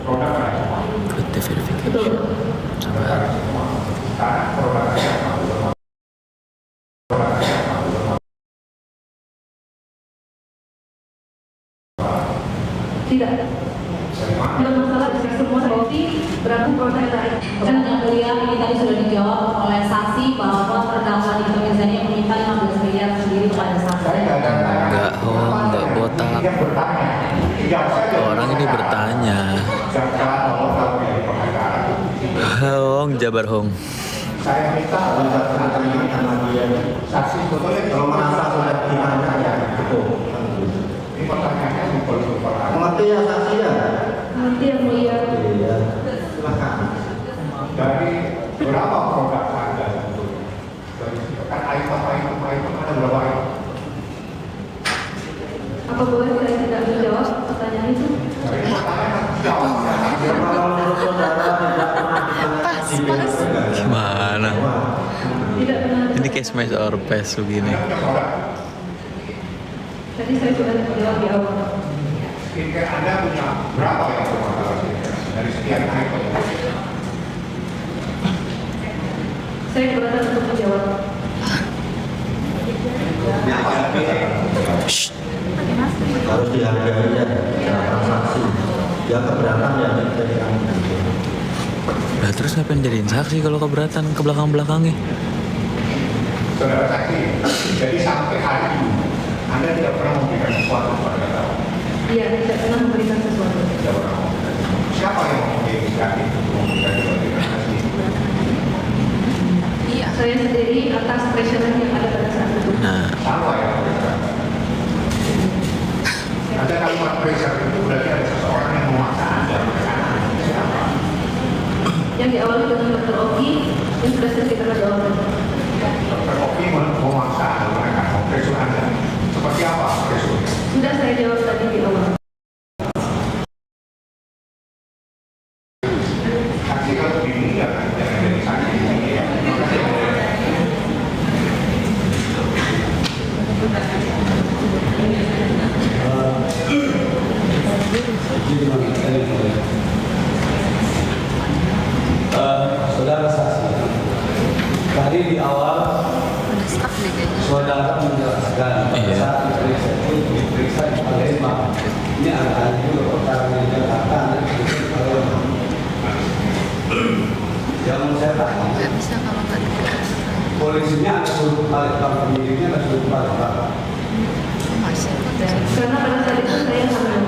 produk ada semua. Betul. Produk ada semua. Karena produk ada semua. Tidak. Bermasalah dari semua bukti berlaku produk lain. Dan yang mulia ini tadi sudah dijawab oleh saksi bahwa terdakwa Nikita Mirzani yang meminta 15 miliar sendiri kepada saksi. Enggak, enggak botak. Yang bertanya. Yang saja. Orang ini bertanya. Jaksa kalau dari pengacara. Hong, Jabar Hong. Saya minta saksi sebetulnya Kalau merasa sudah ditanya ya betul. ini pertanyaannya simpel-simpel aja. Mengerti ya saksi ya? Nanti yang mulia. Iya. Silahkan. Dari berapa produk Anda sebetulnya? Dari kan item ada berapa item? Apa boleh saya tidak menjawab pertanyaan itu? Dari pertanyaan jawab. Ya, kalau menurut saudara tidak pernah ditanyakan di Gimana? Tidak pernah. Ini kayak smash or pass begini. Anda punya produk. Tadi saya sudah menjawab di awal. Skincare Anda punya berapa yang bermasalah skincare? Dari sekian item. Saya keberatan untuk menjawab. harus dihargai ya secara transaksi. Ya keberatan ya dari kami. Nah terus ngapain jadiin saksi kalau keberatan ke belakang-belakangnya? Saudara saksi, jadi sampai hari ini Anda tidak pernah memberikan sesuatu kepada terdakwa. Iya, tidak pernah memberikan sesuatu. Tidak pernah memberikan. Siapa yang mempunyai inisiatif untuk memberikan kepada saksi? Iya. Saya sendiri atas pressure yang ada pada saat itu. Nah, Siapa yang memberikan? Ada kalimat pressure itu berarti ada seseorang yang memaksa Anda. Siapa? yang diawali dengan Dr. Oki yang sudah ceritakan di awal. Dokter Oki memaksa mereka operasi Anda. Seperti apa operasi? Sudah saya jawab tadi di awal. Saksi kalau bingung ya kan, jangan jadi saksi. Ya. Saudara saksi, tadi di awal Udah stuck deh kayaknya. saudara menjelaskan pada saat diperiksa di Palembang, ini ada juga perkara di Jakarta dan di Palembang. Yang mau saya tanya, Nggak bisa kalau nggak ada. polisinya ada suruh Palembang, penyidiknya ada suruh Palembang. Masih kok dari Karena pada saat itu saya hamil.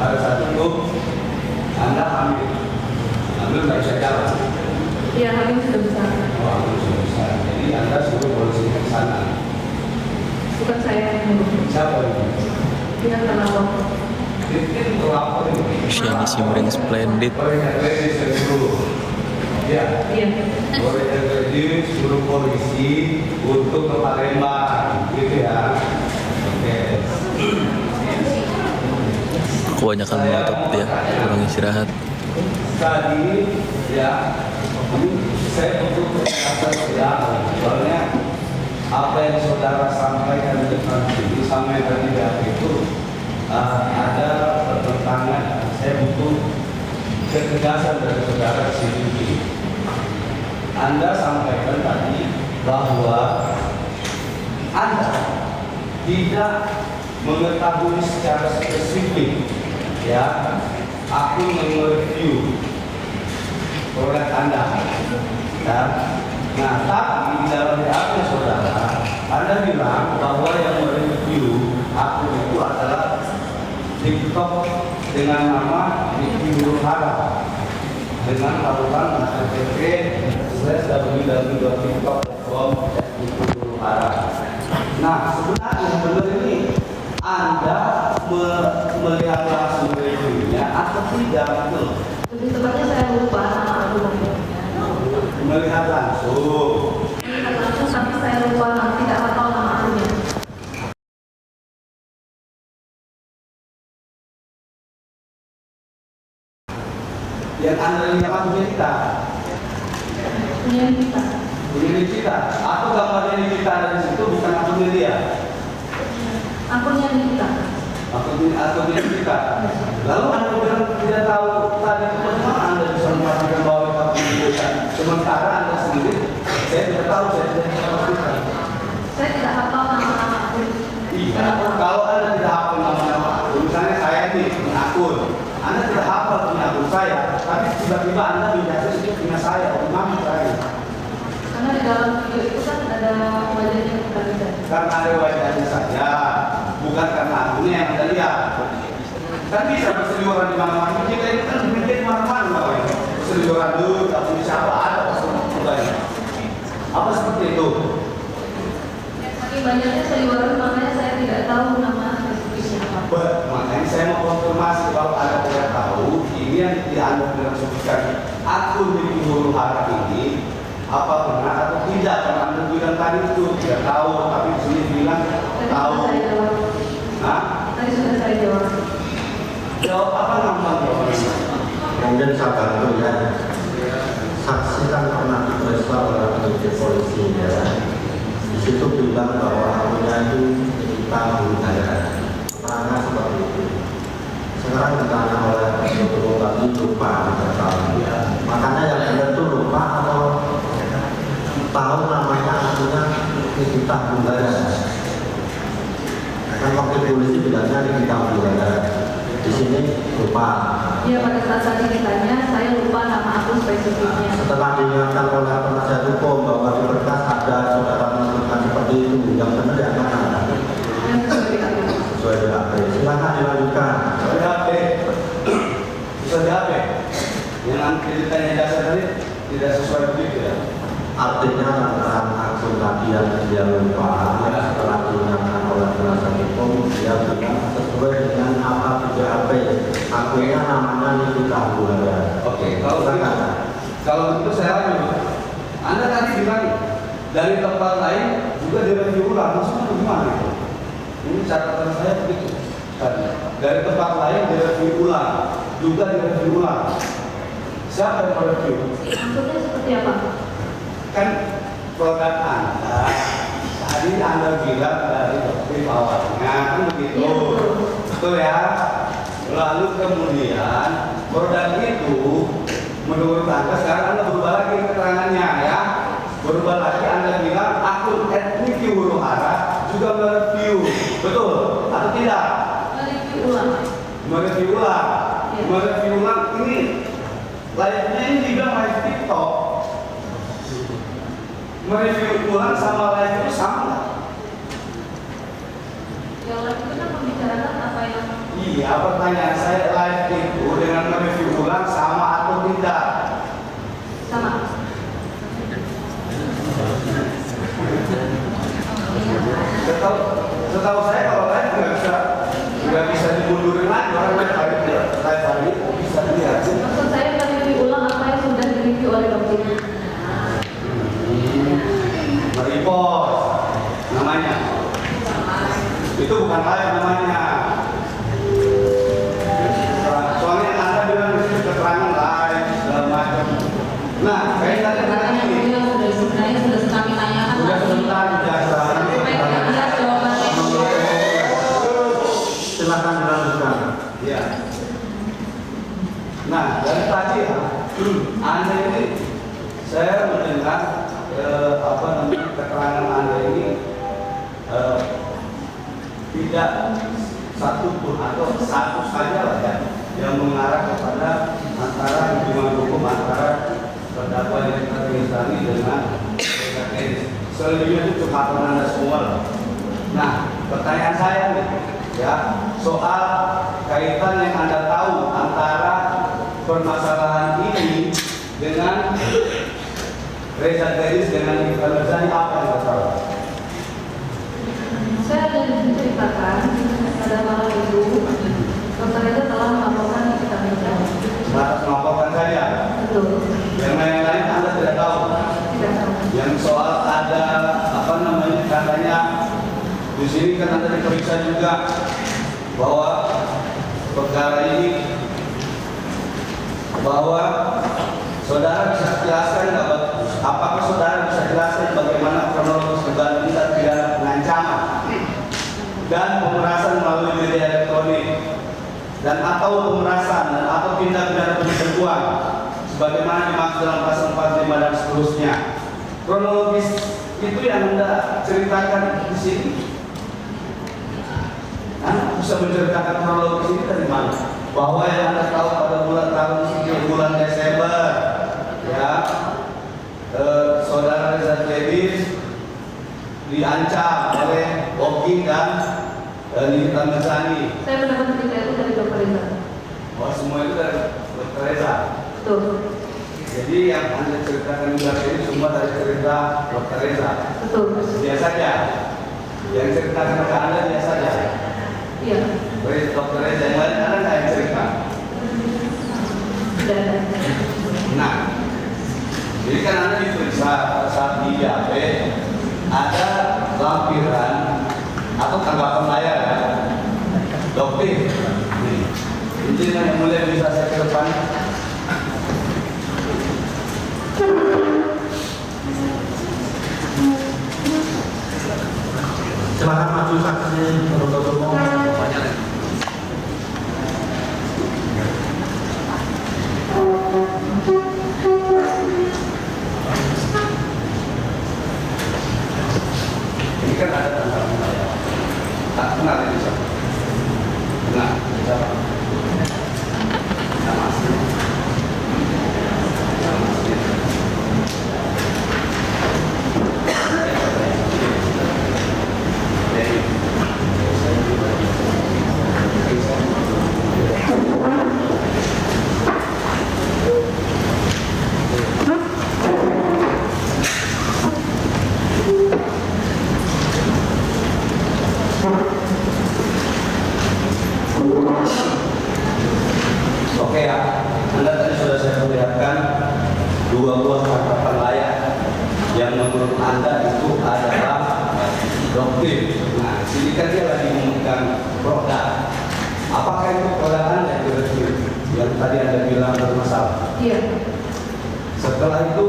Pada saat itu Anda hamil nggak bisa jalan. Iya, hamil sudah besar. Oh, hamil sudah besar. Jadi Anda suruh polisi ke sana. Bukan saya yang menyuruh. Siapa ini? Pihak terlapor. Ini pelapor ini. Usianya si Mering splendid. Boleh jadi suruh. Ya. Iya. Boleh jadi suruh polisi untuk ke Palembang, gitu ya. Oke. Kebanyakan melotot dia, kurang istirahat. Tadi ya, ini saya untuk penjelasan ya, soalnya apa yang saudara sampaikan di depan sini sampai tadi itu ada pertentangan. Saya butuh ketegasan dari saudara di sini. Anda sampaikan tadi bahwa Anda tidak mengetahui secara spesifik, ya, aku mereview produk Anda, ya. Nah, tapi di dalam BAP saudara, Anda bilang bahwa yang mereview aku itu adalah TikTok dengan nama Niki Hara dengan laporan HTTP www.tiktok.com Hara. Nah, sebenarnya benar ini Anda melihat langsung reviewnya atau tidak? Lebih tepatnya saya lupa nama akunnya. Melihat langsung. Melihat langsung tapi saya lupa nama, tidak hafal nama akunnya. Yang Anda lihat akunnya kita. Punya kita. Punya kita. Atau gambarnya kita ada di situ bukan akunnya dia. Akunnya kita. Akunnya kita. Lalu Anda bilang tidak tahu tadi bagaimana Anda bisa memastikan bahwa itu akunnya kita. Sementara Anda sendiri, saya tidak tahu, saya tidak memastikan. Saya tidak hafal nama akun. Iya, kalau Anda tidak hafal nama-nama akun, misalnya saya ini punya akun, Anda tidak hafal punya akun saya, tapi tiba-tiba Anda menjadi itu punya saya, nama saya. Karena di dalam video itu kan ada wajahnya bukan bisa. Karena ada wajahnya saja, bukan karena akunnya yang Anda lihat. Kan bisa berseliweran di mana-mana, kita ini kan di mana-mana, berseliweran dulu, akun siapa ada pasti. Apa seperti itu? Saking banyaknya seliweran, makanya saya tidak tahu nama spesifiknya apa. Makanya saya mau konfirmasi kalau Anda tidak tahu, ini yang Anda bilang sebutkan akun di Huru Hara ini apa benar atau tidak? Karena Anda bilang tadi itu tidak tahu, tapi di sini bilang tahu. Tadi sudah saya jawab. Nah, Tadi sudah saya jawab. jawab apa namanya? Mungkin saya bantu ya. Saksi kan pernah diperiksa oleh penyidik polisi ya. Di situ bilang bahwa akunnya itu kita budaya. Karena seperti itu. Sekarang ditanya oleh Dr. tadi lupa tidak tahu. Makanya yang benar itu lupa atau tahu namanya akunnya kita budaya. Kan waktu polisi bilangnya kita budaya. Di sini lupa. Ya pada saat tadi ditanya, saya lupa nama akun spesifiknya. Setelah diingatkan oleh penasihat hukum bahwa di berkas ada saudara menyebutkan seperti itu, yang benar yang mana? Yang sesuai dengan Sesuai BAP. Silakan dilanjutkan. Sesuai BAP. Sesuai BAP. Yang ceritanya dasar tadi tidak sesuai begitu ya. Artinya tentang akun tadi yang dia lupa setelah diingatkan oleh penasihat hukum, dia bilang sesuai dengan apa di BAP. Akunnya namanya Nikita Buaya. Oke, kalau tempat lain juga direview ulang, maksudnya bagaimana itu? Ini catatan saya begitu. Dari tempat lain direview ulang, juga direview ulang. Siapa yang mereview? Maksudnya seperti apa? Kan produk Anda tadi Anda bilang dari dokter awalnya kan begitu. Iya, betul ya. Lalu kemudian produk itu menurut Anda sekarang Anda berubah lagi keterangannya ya. Berubah lagi Anda bilang akun @Niki Wuruhara juga mereview. Betul atau tidak? Mereview ulang. Mereview ulang. Iya. Mereview ulang ini live-nya ini dibilang live TikTok. Mereview ulang sama live itu sama nggak? Yang lain itu kan membicarakan apa yang Iya, pertanyaan saya live itu dengan mereview ulang sama atau tidak? sama. Setahu saya kalau live nggak bisa dimundurin lagi, orang live hari bisa dilihat. Maksud saya mereview ulang apa yang sudah direview oleh dokter. Mereport namanya. Itu bukan live namanya. Soalnya Anda bilang di situ keterangan live segala macam. Nah, kayak tadi Katanya beliau sudah sebenarnya sudah kami tanyakan. sudah sebentar biasa. Silakan dilanjutkan. Ya. Nah, dari tadi ya, Anda ini saya mendengar keterangan Anda ini tidak satu pun atau satu saja lah ya yang mengarah kepada antara hubungan hukum antara terdakwa yang kita tulisani dengan selebihnya itu curhatan Anda semua lah. Nah, pertanyaan saya nih ya soal kaitan yang Anda tahu antara permasalahan ini dengan Reza Gadis dengan Nikita Mirzani apa yang Anda tahu? Saya ada diceritakan pada malam itu dokter itu telah melaporkan Nikita Mirzani. Melaporkan saja. Betul. Yang lain-lain Anda tidak tahu. Tidak tahu. Yang soal ada katanya di sini kan Anda diperiksa juga bahwa perkara ini bahwa saudara bisa jelaskan apakah saudara bisa jelaskan bagaimana kronologis dugaan tindak pidana pengancaman dan pemerasan melalui media elektronik dan atau pemerasan dan atau tindak pidana pencucian uang sebagaimana dimaksud dalam pasal 45 dan seterusnya. Kronologis itu yang Anda ceritakan di sini. Anda bisa menceritakan kronologis ini dari mana? Bahwa yang Anda tahu pada bulan Desember ya saudara Reza Gadis diancam oleh Oki dan Nikita Mirzani. Saya mendapat cerita itu dari dokter Reza. Oh, semua itu dari dokter Reza. Betul. Jadi yang Anda ceritakan ini semua dari cerita dokter Reza. Betul. Dia saja. Yang ceritakan ke Anda dia saja. Iya. Dokter Reza yang lain Anda nggak yang cerita. Tidak ada. Nah, jadi kan Anda diperiksa saat di BAP ada lampiran atau tanggapan layar ya. Dokter, ini yang mulai bisa saya ke depan. Silakan maju saksi penuntut umum. Ini kan ada tanggapan layar. Tak kenal ini siapa? Kenal siapa? Nama asli. Nama asli. Oke ya, Anda tadi sudah saya perlihatkan dua buah tangkapan layar yang menurut Anda itu doktrin. Nah, sini kan dia lagi memegang produk. Apakah itu produk Anda yang direview? Yang tadi Anda bilang bermasalah. Iya. Setelah itu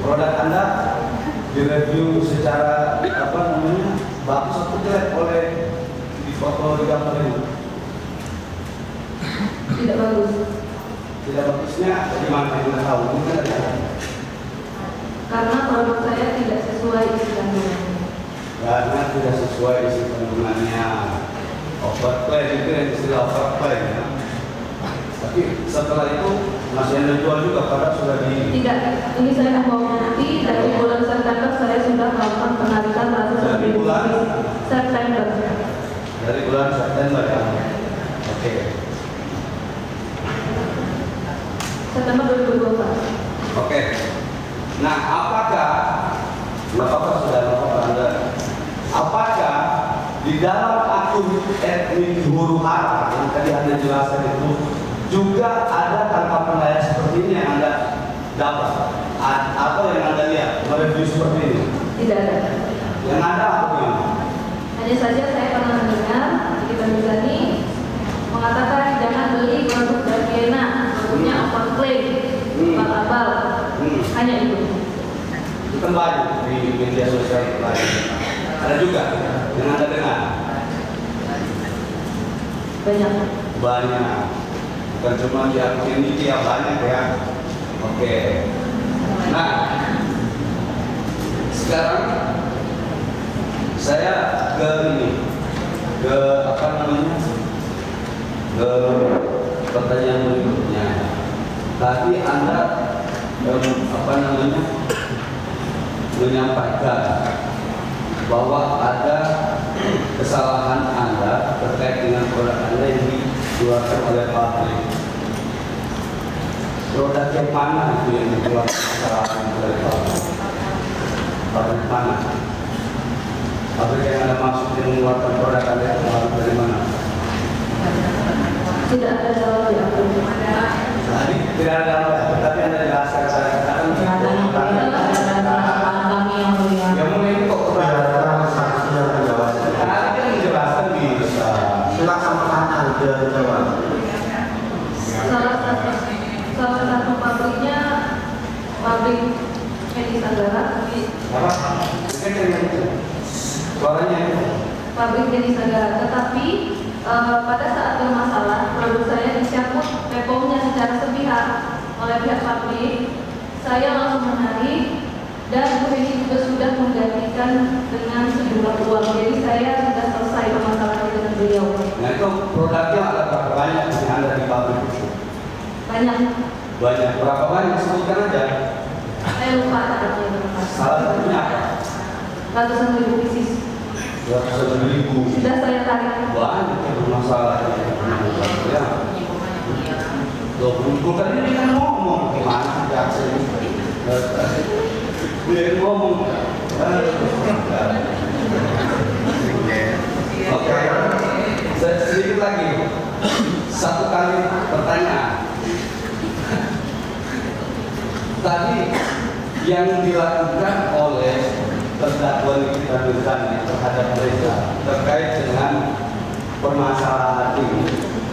produk Anda direview secara bagus atau jelek oleh di foto di gambar ini? Tidak bagus. Tidak bagusnya bagaimana kita tahu? Mungkin ada. Karena produk saya tidak sesuai isi kandungannya. Karena tidak sesuai isi kandungannya. Overplay itu yang istilah overplay ya. Tapi setelah itu masih Anda jual juga karena sudah di. Tidak, ini saya mau bukti dari bulan September saya sudah melakukan penarikan ratus Dari bulan September. Dari bulan September ya. Oke. September 2024. Oke. Nah, apakah Anda? Apakah di dalam akun etnik huru hara yang tadi Anda jelaskan itu juga ada tangkapan layar seperti ini yang Anda dapat atau yang Anda lihat mereview seperti ini? Tidak ada. Yang ada apa yang? Hanya saja saya pernah mendengar Nikita Mirzani mengatakan jangan beli produk dari Viena, produknya overclaim, abal-abal. Hanya itu. Itu kan banyak di media sosial lain. Ada juga yang Anda dengar? Banyak. Banyak. Bukan cuma di akun ini ya, banyak ya. Oke. Nah, sekarang saya ke pertanyaan berikutnya. Tadi Anda menyampaikan bahwa ada kesalahan Anda terkait dengan produk Anda yang dikeluarkan oleh pabrik. Produk yang mana itu yang dikeluarkan kesalahan oleh pabrik? Pabrik mana? Pabrik yang Anda maksud yang mengeluarkan produk Anda itu dari mana? Tidak ada dalam di akun. Tadi tidak ada dalam, tapi Anda jelaskan saya katakan yang mulai itu kok Saksi yang menjawab. tadi kan menjelaskan bisa. Silakan pertanyaan ke jawab. Salah satu pabriknya pabrik Edi Sagara. Apa? Suaranya itu. Pabrik Edi Sagara. Tetapi pada saat bermasalah produk saya dicabut PPOM-nya secara sepihak oleh pihak pabrik. Saya langsung menarik dan Bu Heni juga sudah menggantikan dengan sejumlah uang. Jadi saya sudah selesai permasalahan dengan beliau. Nah itu produknya ada berapa banyak yang ada di pabrik itu? Banyak. Banyak. Berapa banyak? Sebutkan aja. Saya lupa tarifnya berapa. Salah satunya apa? Ratusan ribu pieces. 200.000. Sudah saya tarik. Banyak yang bermasalah ya. Loh, bukan ini kan ngomong gimana jaksa ini? Dia ngomong. Oke, sedikit lagi. Satu kali pertanyaan. Tadi yang dilakukan oleh terdakwa Nikita Mirzani terhadap mereka terkait dengan permasalahan ini,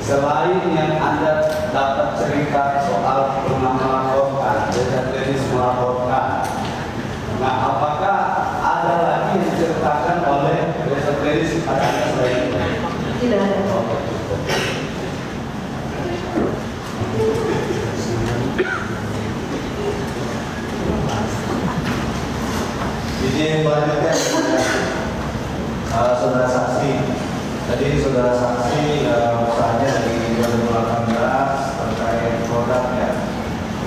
selain yang Anda dapat cerita soal pernah melaporkan, desa klinis melaporkan, nah apakah ada lagi yang diceritakan oleh desa klinis pada Anda selain itu? Tidak ada. Izin selanjutnya, saudara saksi. Tadi saudara saksi usahanya dari 2018 terkait produk ya,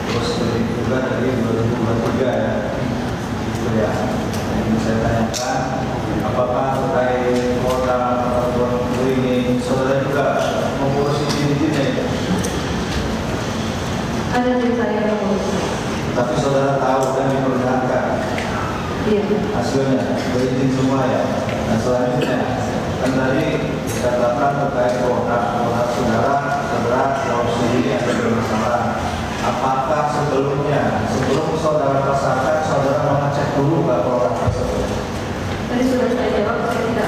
terus begitu juga dari 2023 ya. Itu ya. Yang saya tanyakan, apakah terkait produk ini saudara juga mengurus izin-izinnya ya? Ada tim saya yang mengurus. Tapi saudara tahu dan diperlihatkan Iya. hasilnya berizin semua ya. Nah selanjutnya kan tadi dikatakan terkait produk saudara jawab sendiri ada bermasalah. Apakah sebelum saudara tersangka saudara mengecek dulu nggak produk tersebut? Tadi sudah saya jawab, saya tidak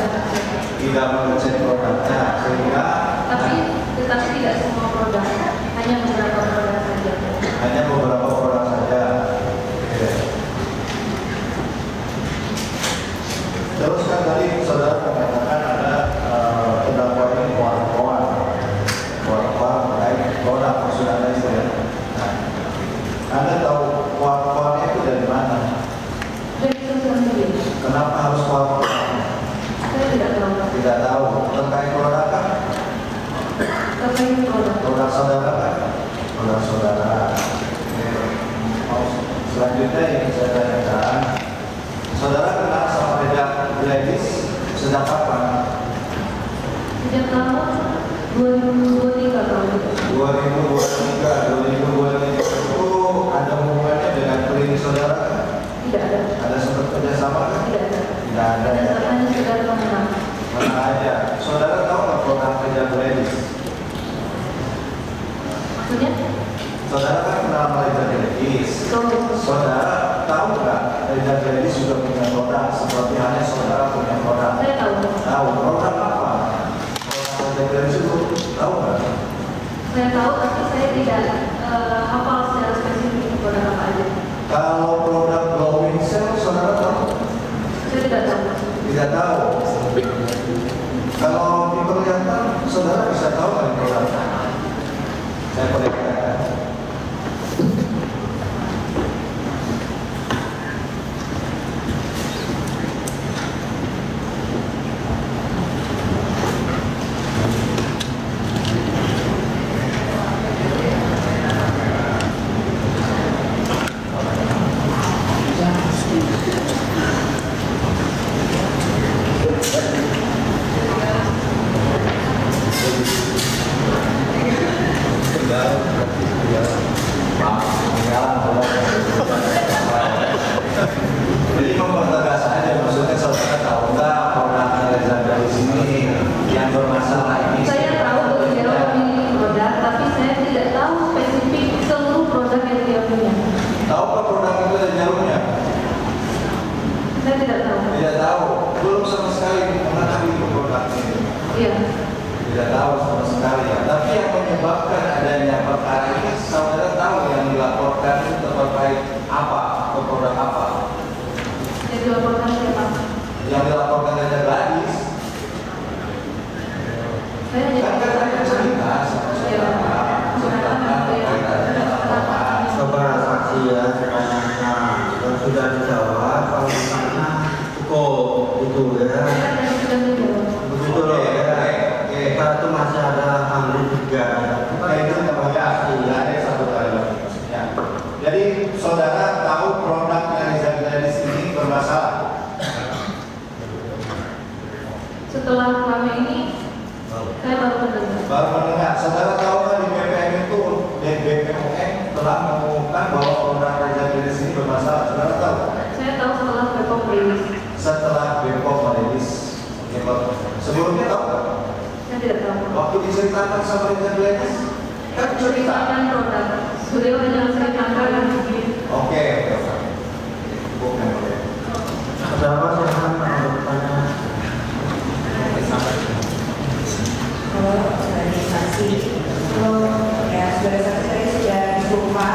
Selanjutnya yang saya tanyakan, saudara kenal sama Reza Gladys sejak kapan? Sejak tahun 2023 kalau gitu. 2023 itu ada hubungannya dengan klinik saudara? Tidak ada. Ada sempat kerjasama kan? Tidak ada. Tidak ada. Ada samanya saudara mengenal. Mana aja. Saudara tahu nggak program Reza Gladys? Maksudnya? Saudara kan kenal sama Reza Gladys. Saudara tahu nggak Reza Gladys juga punya produk seperti halnya saudara punya produk? Saya tahu. Tahu produk apa? Produk Reza Gladys itu tahu nggak? Saya tahu, tapi saya tidak hafal secara spesifik produk apa aja. Kalau produk glowing cell saudara tahu? Saya tidak tahu. Tidak tahu. Kalau diperlihatkan saudara bisa tahu nggak produknya? Saya perlihatkan. Jadi mempertegas aja, maksudnya saudara tahu nggak produk Reza Gladys ini yang bermasalah ini? Saya tahu beliau memiliki produk, tapi saya tidak tahu spesifik seluruh produk yang dia punya. Tahu apa produk itu ada jarumnya? Saya tidak tahu. Tidak tahu, belum sama sekali mengetahui itu produk ini. Iya. Tidak tahu sama sekali ya. Tapi yang menyebabkan adanya perkara ini, saudara tahu yang dilaporkan itu terkait apa atau produk apa? Yang dilaporkan siapa? Yang dilaporkan Reza Gladys. Saya hanya Kan katanya cerita sama saudara, ceritakan terkait adanya laporan. Coba saksi ya, pertanyaannya dan sudah dijawab. Kalau misalnya cukup itu ya, begitu loh ya. Kita itu masih ada ahli juga. Itu namanya ada satu kali lagi maksudnya. Jadi saudara tahu produknya Reza Gladys ini bermasalah. setelah lama ini saya baru mendengar. Baru mendengar. Saudara tahu kan di BPM itu BPOM telah mengumumkan bahwa produk Reza Gladys ini bermasalah. Saudara tahu? Saya tahu setelah Bepom rilis. Setelah Bepom merilis. Sebelumnya tahu nggak? Saya tidak tahu. Waktu diceritakan sama Reza Gladys kan cerita. Ceritakan produk. Beliau hanya menceritakan. Oke. Bukan. Ada apa silakan untuk bertanya? Kalau dari saksi, ya saudara saksi tadi sudah jumpa,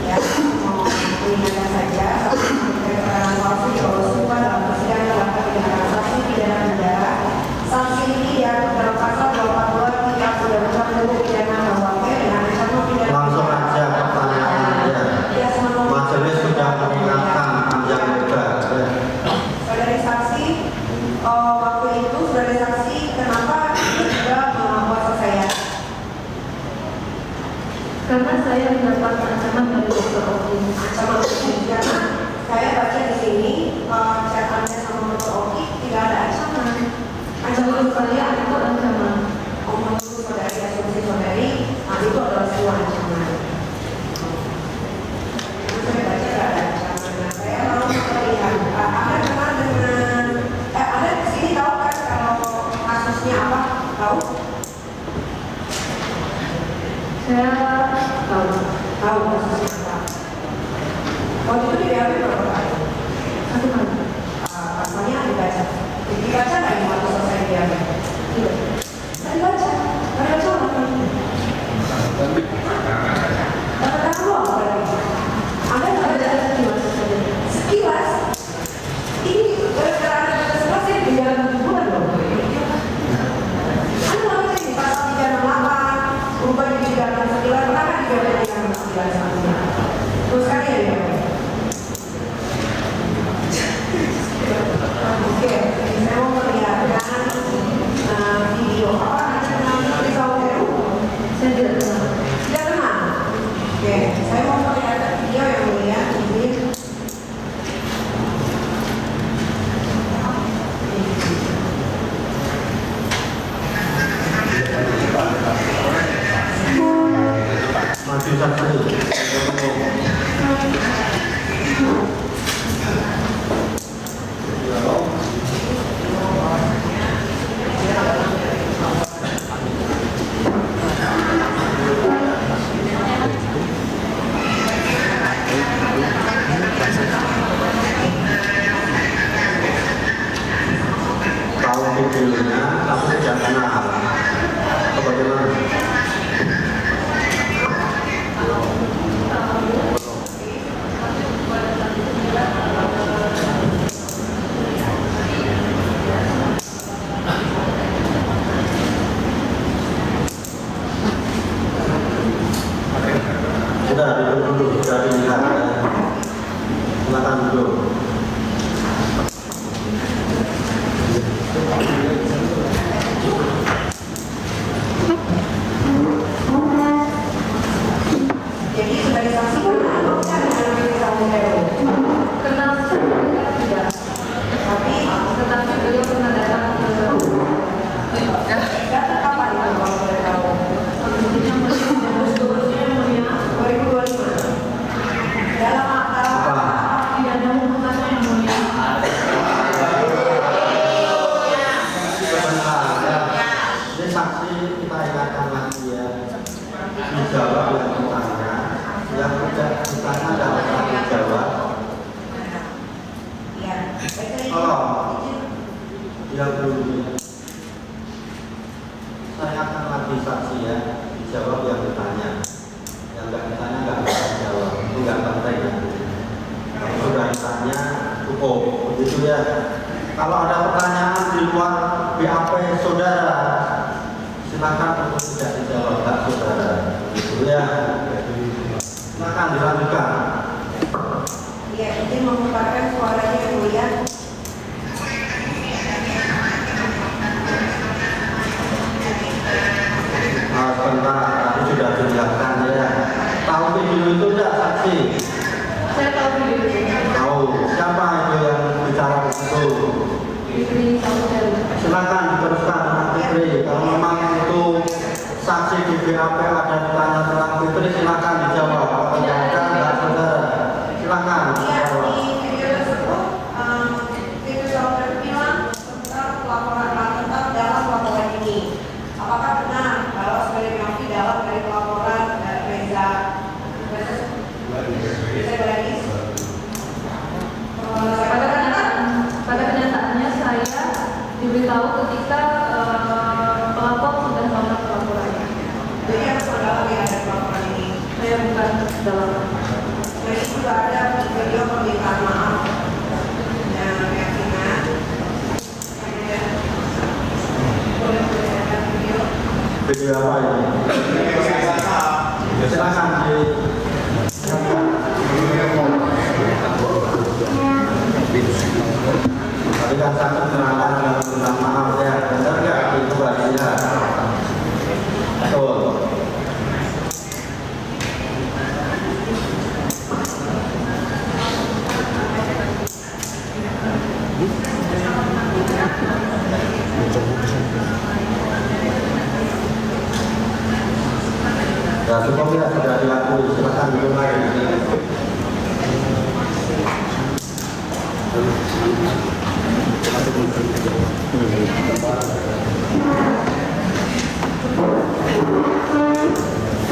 ya mau mengingatkan saja, keterangan saksi kalau sumpah dalam persidangan dalam pidana saksi pidana penjara. Saksi ini ya dalam pasal 82 kita sudah bukan bentuk pidana bahwa dengan ancaman pidana. Langsung aja pertanyaannya. Majelis sudah mengingatkan panjang juga. Saudara saksi, waktu itu saudara saksi kenapa juga menguasa saya? Karena saya mendapat ancaman dari dokter Oki. Ancaman karena saya baca di sini catatannya sama dokter Oki tidak ada ancaman. Ancaman saya itu ancaman. Menurut saudari asumsi saudari, itu adalah sebuah ancaman. Saya baca tidak ada ancaman. Nah, saya mau melihat Anda kenal dengan Anda di sini tahu kan kalau kasusnya apa? Tahu? Saya tahu. Tahu kasusnya apa? Waktu itu di BAP berapa kali? Satu kali. Pasalnya dibaca. Dibaca nggak yang waktu selesai BAP? Tidak. Nggak dibaca. Nggak dibaca apa? Dapat doang berarti. Anda nggak baca sekilas saja. Sekilas. Ini gara-gara Anda baca sekilas saya di jalan bulan loh. Anda nggak baca ini pasal 368 berubah jadi 369. Pernah kan di BAP 369? Terus kali ya di BAP. Oke, saya mau melihatkan mobilnya, tapi tidak kenal. Bagaimana? Sudah duduk, sudah dilihat. Silakan duduk. Jadi sebagai saksi kenal kan dengan Ricky Samuel? Kenal saya tidak. Tapi Tetapi beliau pernah datang ke datang kapan itu kalau boleh tahu? yang mulia 2025. Dalam tidak ada hubungan yang mulia. Ini saksi kita ingatkan lagi ya. Dijawab yang bertanya, yang tidak bertanya dapat dijawab. ya, Oh, yang belum. Saya ingatkan lagi saksi ya, dijawab yang bertanya. Yang nggak ditanya nggak bisa dijawab, itu nggak penting. Kalau sudah ditanya cukup, begitu ya. Kalau ada pertanyaan di luar BAP saudara, silakan untuk tidak dijawab, Pak saudara. Begitu ya. Silakan dilanjutkan. ya izin mengungkapkan suaranya yang mulia. Sebentar, tadi sudah dijelaskan ya. Tahu video itu tidak saksi? Saya tahu video itu. Tahu. Siapa itu yang bicara itu? Ricky Samuel. Silakan diteruskan Pak Fitri. Kalau memang itu saksi di BAP ada ditanya tentang Fitri, silakan dijawab. Kalau tidak ada, enggak saudara. Silakan. Ya, di video tersebut Ricky Samuel bilang tentang pelaporan dalam laporan ini. Apakah benar kalau sebagai nafi dalam dari pelaporan Reza Baris? Pada kenyataannya saya diberitahu ketika pelapor sudah melakukan pelaporannya. Jadi yang saudara yang ada pelaporan ini. Saya bukan dalam. Jadi juga ada video permintaan maaf yang reaksinya. Boleh lihat video. Video apa ini? Silakan di. Tadi kan sangat menerangkan dalam tentang maaf ya, benar nggak itu artinya? Betul. Ya cukup ya, sudah diakui, silakan belum lagi.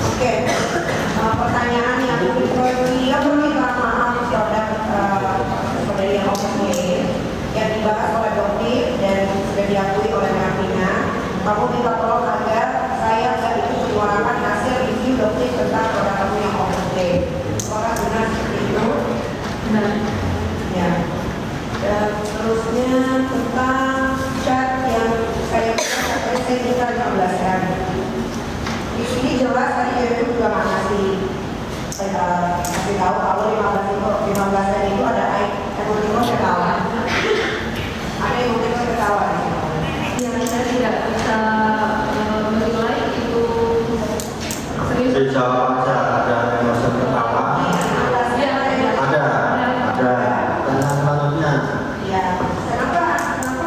Oke, pertanyaan yang dia permintaan maaf terhadap kepada yang yang dibahas oleh Dokter dan sudah diakui oleh Martina. Kamu minta tolong agar saya tidak itu menyuarakan hasil review Dokter tentang produk kamu yang OPD. Apakah benar seperti itu? Benar. Ya. Dan terusnya tentang chat yang saya minta 15 kan. Di sini jelas tadi dia juga kasih tahu kalau 15 itu ada emoticon ketawa. Ada emoticon ketawa. Yang saya tidak bisa menilai itu serius. Dijawab aja, ada emosi ketawa. Ada. Dan selanjutnya. Ya. Kenapa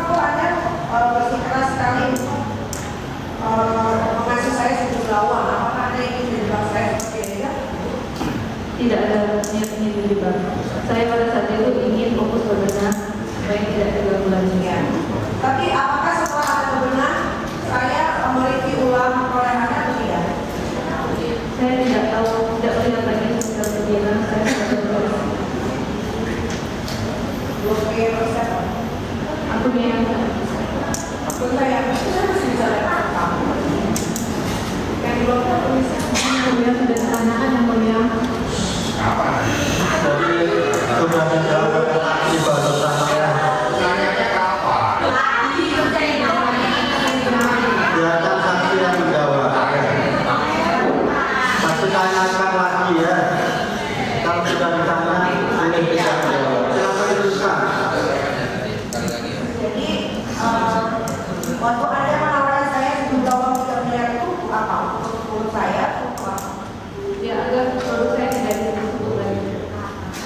kok ada bersikeras sekali mengasih saya sejumlah uang? Apakah ada yang ingin dibilang saya seperti ini? Tidak ada niat ingin terlibat. Saya pada saat itu ingin fokus berbenah supaya tidak terganggu lagi. Ya. Tapi apakah setelah ada berbenah saya mereview ulang perolehan atau tidak? Saya tidak tahu, tidak melihat lagi secara berjalan. Saya tidak tahu. Belum siapa? Aku yang Oke. Sebentar ya, saya masih bisa lihat kamu. Yang di bawah tulisnya Kemudian sudah ditanyakan yang mulia. Kapan? Jadi sudah dijawab saksi baru saya. Nanyanya kapan? Ya kan saksi yang menjawab. Saksi tanyakan lagi ya. Kalau sudah ditanya, boleh bisa menjawab. Silakan teruskan. jadi waktu Anda menawarkan saya sejumlah uang 3 miliar itu apa? Menurut saya apa? Ya agar produk saya tidak disebut lagi.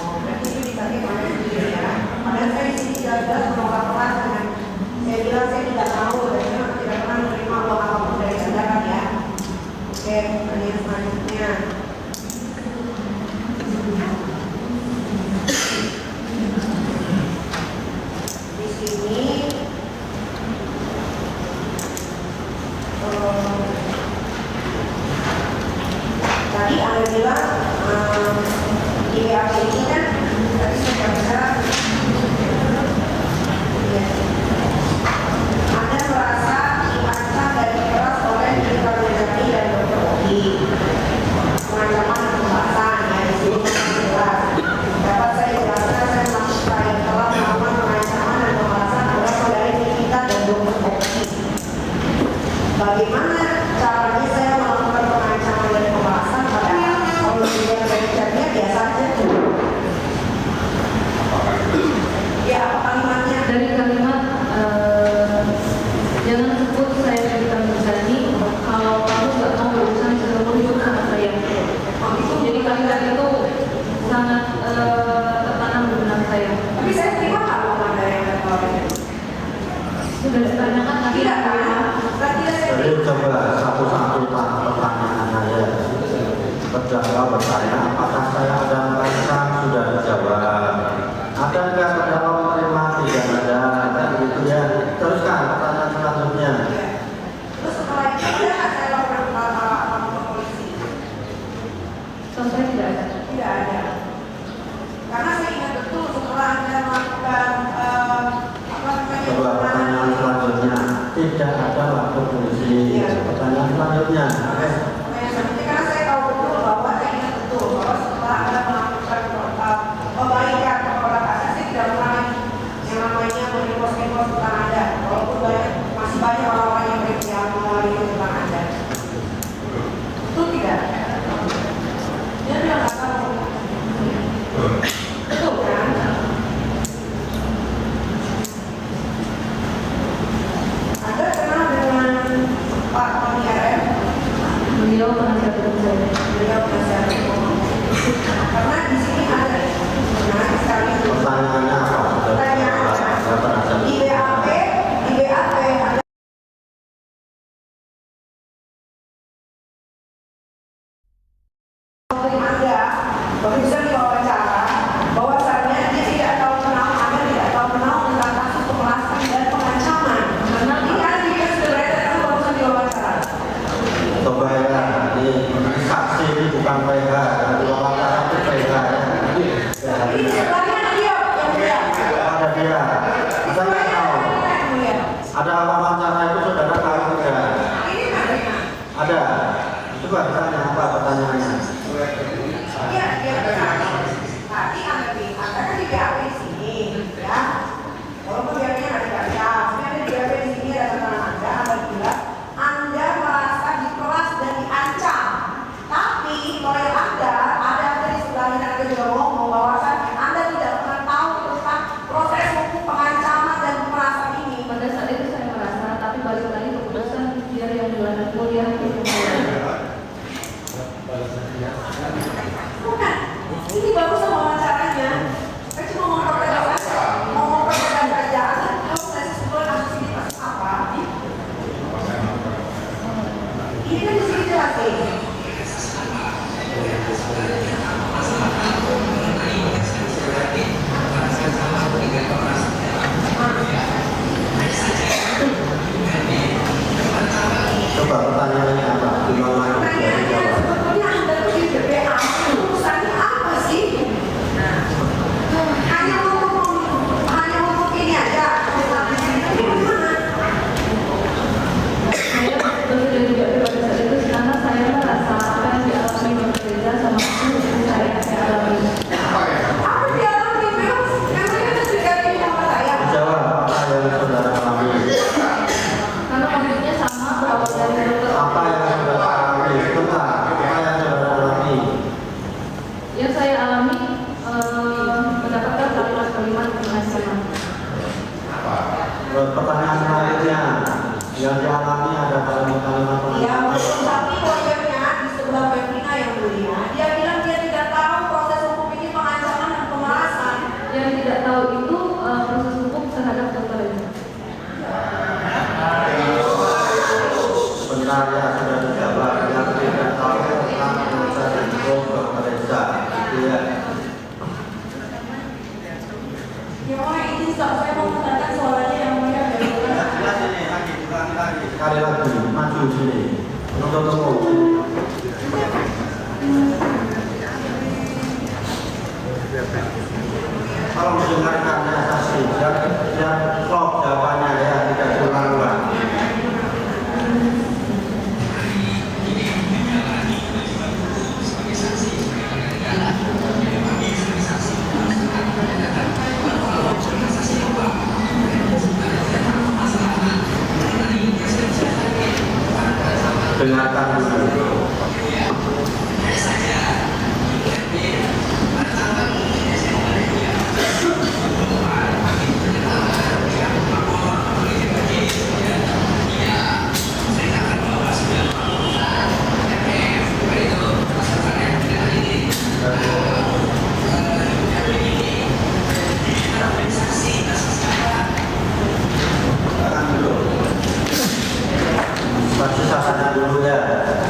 Oh, berarti itu ditanya mana sendiri ya? Padahal saya di sini jelas-jelas menolak keras dengan saya bilang saya tidak tahu dan saya tidak pernah menerima uang apapun dari Anda kan ya? Oke, pertanyaan selanjutnya. Di sini tadi Anda bilang di BAP ini kan tadi sudah bisa ya. Anda merasa diancam dan diperas oleh Dr. Muzani dan Dr. Oki pengancaman dan pembahasan ya di sini jelas. Dapat saya jelaskan saya melakukan yang telah melakukan pengancaman dan pembahasan adalah saudari Nikita dan Dr. Oki. Bagaimana caranya saya melakukan pengancaman dan pembahasan padahal kalau dilihat dari chatnya biasa aja tuh. Ya apa kalimatnya? Dari kalimat jangan sebut saya Dr. Muzani kalau kamu nggak mau berurusan seumur hidup sama saya. Jadi kalimat itu sangat tertanam di benak saya. Tapi saya terima nggak uang Anda yang kemarin? Sudah ditanyakan tadi Tidak kan? Tadi saya Jadi coba satu-satu pertanyaan saya. Terdakwa bertanya, apakah saya ada merasa sudah dijawab? Ada nggak terdakwa menerima? Tidak ada. Dan gitu ya. Teruskan pertanyaan selanjutnya. terus setelah itu ada nggak saya laporan ke polisi? sampai tidak ada. Tidak ada. Karena saya ingat betul setelah Anda melakukan apa namanya? Coba pertanyaan selanjutnya. Tidak ada lapor polisi. Pertanyaan selanjutnya. Karena saya tahu betul bahwa saya ingat betul bahwa setelah Anda melakukan perbaikan kepada kasus saya tidak pernah lagi yang namanya menginfos-infos tentang Anda. Walaupun masih banyak orang-orang yang mengalami tentang Anda. Itu tidak. Dia bilang nggak tahu. Betul kan? Anda kenal dengan Pak Tony RM? Pertanyaan selanjutnya yang dialami ada kalimat-kalimat Yang tapi lawyernya di sebelah Pevina yang mulia, dia bilang dia tidak tahu proses hukum ini pengancaman dan pemerasan. Yang tidak tahu itu proses hukum terhadap dokter ini. Benar ya sudah dijawab. Yang tidak tahu tentang proses hukum bekerja. Iya. Ya mohon izin saya mau mengatakan suaranya yang mulia dari Sekali lagi maju sini. Tunggu. Kalau mendengarkan ya saksi dan stop jawabannya ya tidak diulang-ulang. Dengarkan dulu. Saksi sasanya dulu ya.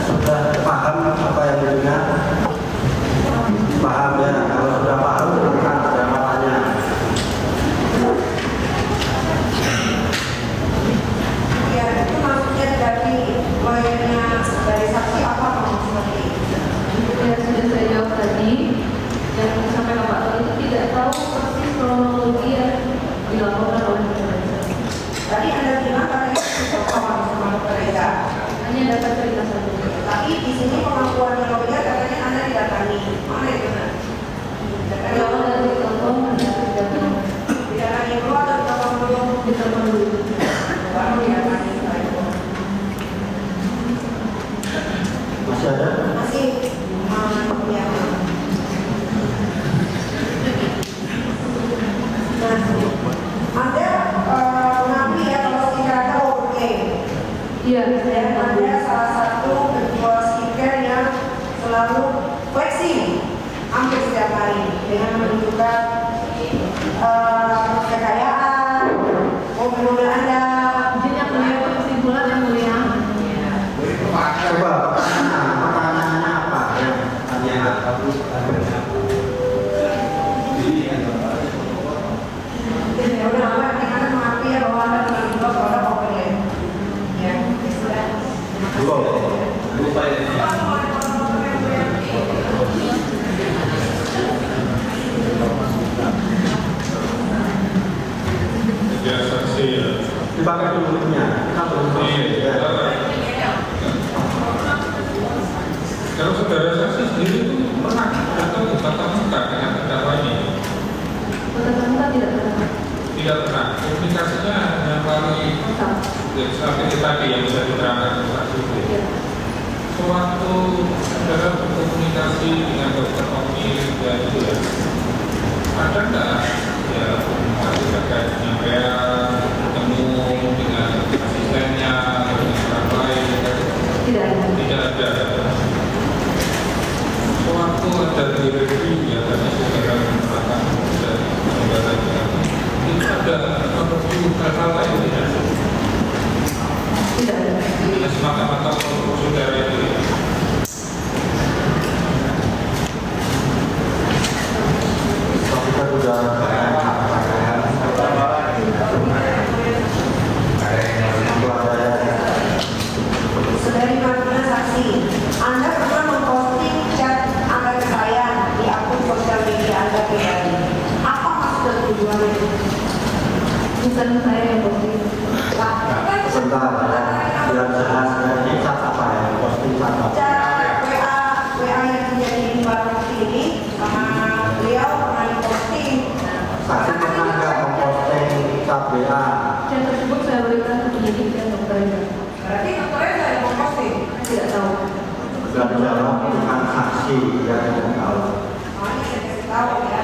Sudah paham apa yang didengar? Paham ya. Kalau sudah paham silakan jawabannya. Ya itu maksudnya dari lawyernya dari saksi apa maksudnya? Yang sudah saya jawab tadi, yang disampaikan Pak Tol itu tidak tahu persis kronologi yang dilaporkan oleh dokter. Tadi Anda bilang katanya sama dokter Eza. Hanya dapat cerita satu. Tapi di sini pengakuan lawyer katanya Anda didatangi. Mana yang benar? Kalau dari telepon hanya terjadi Didatangi dulu atau ditelepon dulu? ditelepon dulu. Baru didatangi. Masih ada? Masih. Ya. Nah, Anda mengakui ya kalau skincare Anda oke. Iya, Dan Anda salah satu penjual skincare yang selalu flexing hampir setiap hari dengan menunjukkan kekayaan, mobil-mobil Anda. Jadi yang mulia kesimpulan yang mulia. Coba pertanyaannya apa ya? Ya udah, Anda mengakui ya bahwa Anda pernah menjual produk Openland. Ya, sudah. Dipakai dulunya. Kita belum selesai ya. Kalau saudara saksi sendiri itu pernah atau tatap muka dengan terdakwa ini? Tatap muka tidak pernah. Tidak pernah. Komunikasinya hanya melalui seperti tadi yang bisa diterangkan saksi itu. Sewaktu saudara berkomunikasi dengan dokter Oki dan itu ya, ada nggak ya komunikasi terkait penyampaian, ketemu dengan asistennya, dengan orang lain? Tidak ada. Tidak ada. Sewaktu ada di review ya tadi saudara mengatakan dari saudaranya itu ada mereview hal-hal lain tidak? Tidak ada. Tidak semata-mata untuk saudara itu ya. Kita sudah Saudari Martina saksi, Anda pernah memposting chat Anda ke saya di akun sosial media Anda pribadi. Apa maksud dan tujuannya? Bukan saya yang posting. sebentar biar jelas ini chat apa ya? Posting chat apa? Chat WA yang menjadi barang ini sama beliau pernah diposting. Saksi pernah nggak memposting chat WA? Chat tersebut saya berikan ke penyidik dan dokter. Berarti dokternya saya yang memposting. Tidak tahu. Sudah dijawab bukan saksi yang tidak tahu. Makanya saya kasih tahu ya.